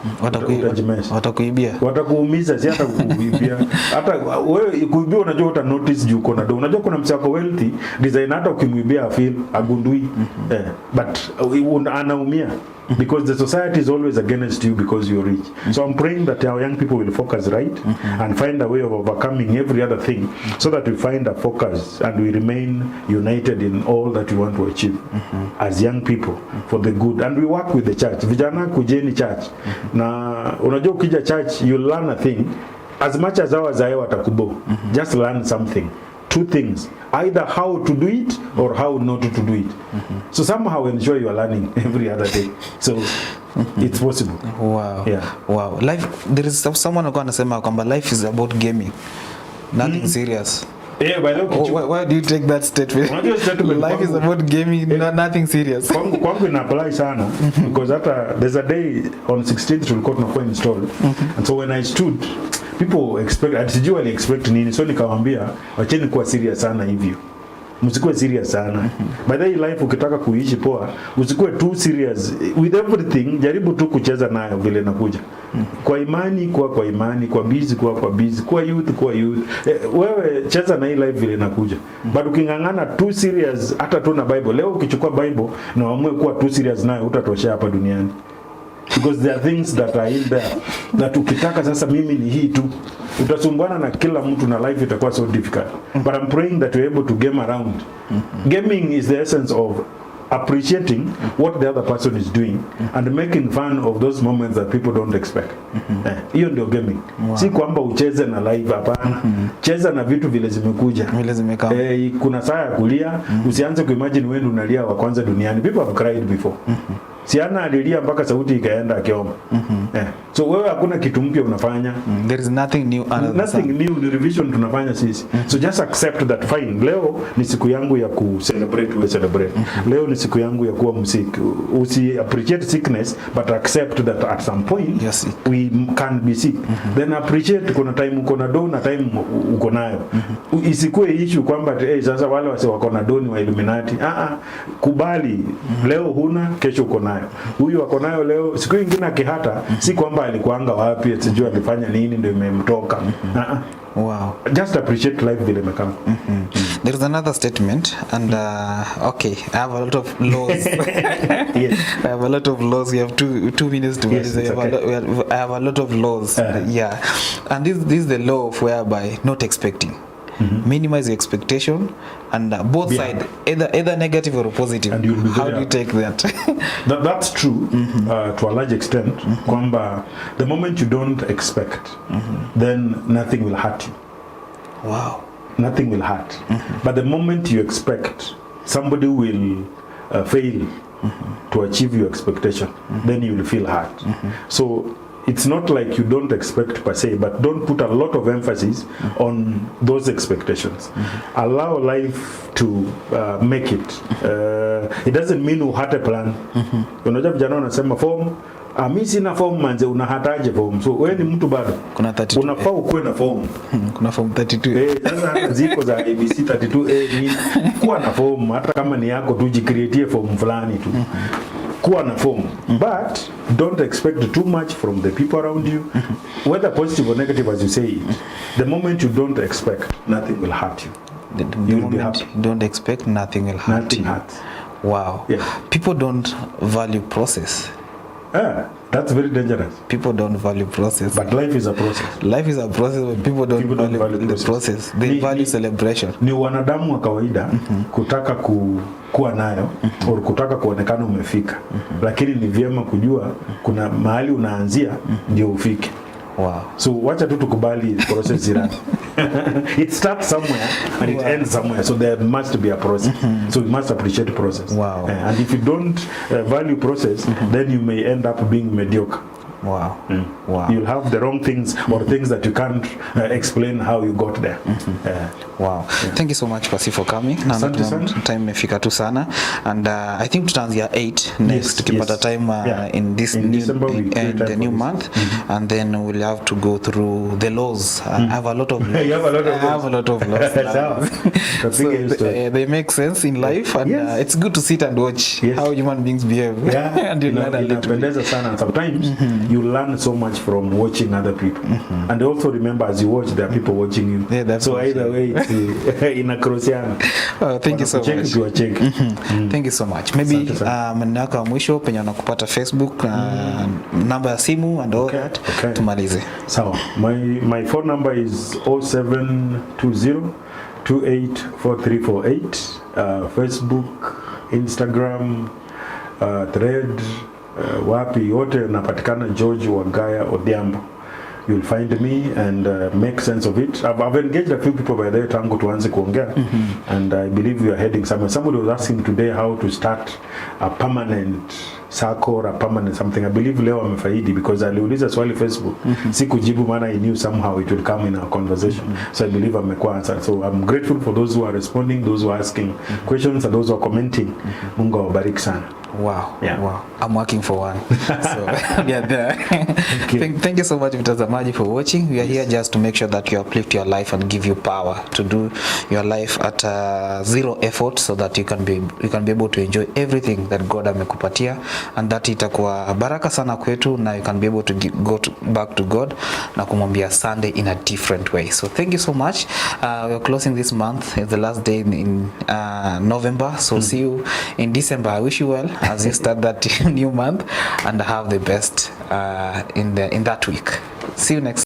Watakuibia. Watakuumiza, si hata kukuibia. Hata wewe kuibia unajua uta notice juu uko na do. Unajua kuna msako wealthy, design hata ukimwibia feel agundui. But anaumia. Because the society is always against you because you're rich. So I'm praying that our young people will focus right and find a way of overcoming every other thing, so that we find a focus and we remain united in all that we want to achieve as young people for the good. And we work with the church. Vijana kujeni church. Na unajua ukija church, you learn a thing. As much as our zae watakubo, just learn something. Two things, either how to do it or how not to do it. So somehow ensure you are learning every other day. So it's possible. Wow. Yeah. Wow. Life, there is someone who anasema kwamba life is about gaming. Nothing serious. Yeah, by the way, why do you take that statement? Life is about gaming, nothing serious. Kwangu ina apply sana, because there's a day on 16th tulikuwa tunakuwa installed. And so when I stood, people expect nini, so nikamwambia wacheni kuwa serious sana hivyo, msikuwe serious sana. By the way, life ukitaka kuishi poa, usikuwe too serious with everything. Jaribu tu kucheza nayo vile inakuja. Kwa imani kwa imani, kwa busy kwa busy, kwa youth. Wewe cheza na hii life vile inakuja. But ukingangana too serious hata tu na Bible, leo ukichukua Bible na uamue kuwa too serious nayo, utatoshea hapa duniani. Because there are things that are in there that ukitaka sasa mimi ni hii tu, utasumbuana na kila mtu na life itakuwa so difficult. But I'm praying that you're able to game around. Gaming is the essence of appreciating what the other person is doing and making fun of those moments that people don't expect. Hiyo ndio gaming. Wow. Si kwamba ucheze na live, hapana. Cheza na vitu vile zimekuja. Vile zimekaa. Kuna saa ya kulia, usianze kuimagine wewe unalia wa kwanza duniani. People have cried before. Siana alilia mpaka sauti ikaenda akiomba. So wewe hakuna kitu mpya unafanya. There is nothing new under the Nothing sun. new, ni revision tunafanya sisi. So just accept that fine. Leo ni siku yangu ya ku celebrate, we celebrate. Leo ni siku yangu ya kuwa msick. Usi appreciate sickness but accept that at some point Yes. we can be sick. Then appreciate kuna time uko na do na time uko nayo. Isikue issue kwamba sasa wale wase wako na do ni wa Illuminati. Kubali leo huna, kesho uko nayo. Huyu ako nayo leo, siku nyingine akihata, si kwamba alikuanga wapi, sijui alifanya nini ndio imemtoka. Wow. Just appreciate life vile imekama. There is another statement and okay, I have a lot of laws. Yes. I have a lot of laws. We have two minutes to Yes, it's okay. I have a lot of laws. Yeah. And this is the law of whereby not expecting. Minimize your expectation and both sides, either negative or positive. And you'll be how very do you take that? That's true to a large extent. Kwamba the moment you don't expect, then nothing will hurt you. Wow. Nothing will hurt. But the moment you expect, somebody will fail to achieve your expectation, then you will feel hurt. So it's not like you don't expect per se, but don't put a lot of emphasis on those expectations. Allow life to make it. It doesn't mean you had a plan. Unajua vijana wanasema form, mimi sina form manze, unahataje form? So wewe ni mtu bado. Kuna 32. Unafaa ukuwe na form. Kuna form 32. Sasa hata ziko za ABC 32A ni kuwa na form, hata kama ni yako tu jicreate form fulani tu. Kuwa na form, but don't expect too much from the people around you, whether positive or negative as you say it. The moment you don't expect, nothing will hurt you. The You'll be moment happy. you don't expect, nothing will hurt Nothing you. hurts. Wow. Yeah. People don't value process. That's very dangerous. People don't value process. But life is a process. Life is a process, but people don't value the process. They value celebration. Ni wanadamu wa kawaida kutaka kuwa nayo au kutaka kuonekana umefika. Lakini ni vyema kujua kuna mahali unaanzia ndio ufike. Wow. So wacha tu tukubali process zira. It starts somewhere and it ends somewhere. So there must be a process. So we must appreciate the process. Wow. And if you don't value process, then you may end up being mediocre. Wow. Wow. You'll have the wrong things or things that you can't explain how you got there. Wow. Thank you so much Pasi for coming. Na Asante sana. time imefika tu sana and I think tutaanzia 8 next tukipata time in this in new December we create the time new for month and then we'll have to go through the laws. I have a lot of laws. You have a lot of I have a lot of laws. Sawa. So Tupige hiyo story. they make sense in life and Yes. it's good to sit and watch Yes. how human beings behave. And you learn a little bit. Inapendeza sana. Sometimes you learn so much from watching other people. And also remember as you watch there are people watching you. Yeah, that's so what either way it's inacrossiana. Thank you so much. Thank you so much. Maybe Asante sana. maneno yako ya mwisho penye wanakupata Facebook namba ya simu and all that tumalize. Sawa. My phone number is 0720 284348. Facebook, Instagram, Thread, wapi yote napatikana George Wagaya Odhiambo. You'll find me and make sense of it. I've engaged a few people by the way tangu tuanze kuongea and I believe we are heading somewhere. Somebody was asking today how to start a permanent circle or a permanent something. I believe leo amefaidi because aliuliza swali Facebook. Sikujibu maana I knew somehow it would come in our conversation. So I believe amekuwa answered. So I'm grateful for those who are responding, those who are asking questions and those who are commenting. Mungu awabariki sana. Wow. Yeah. Wow. I'm working for one. So yeah, there. Thank you so much mtazamaji for watching. We are here just to make sure that you uplift your life and give you power to do your life at zero effort so that you can be able to enjoy everything that God amekupatia and that itakuwa baraka sana kwetu na you can be able to back to God na kumwambia Sunday in a different way. So thank you so much. We are closing this month. It's the last day in November. So see you in December. I wish you well as you start that new month and have the best in that week. See you next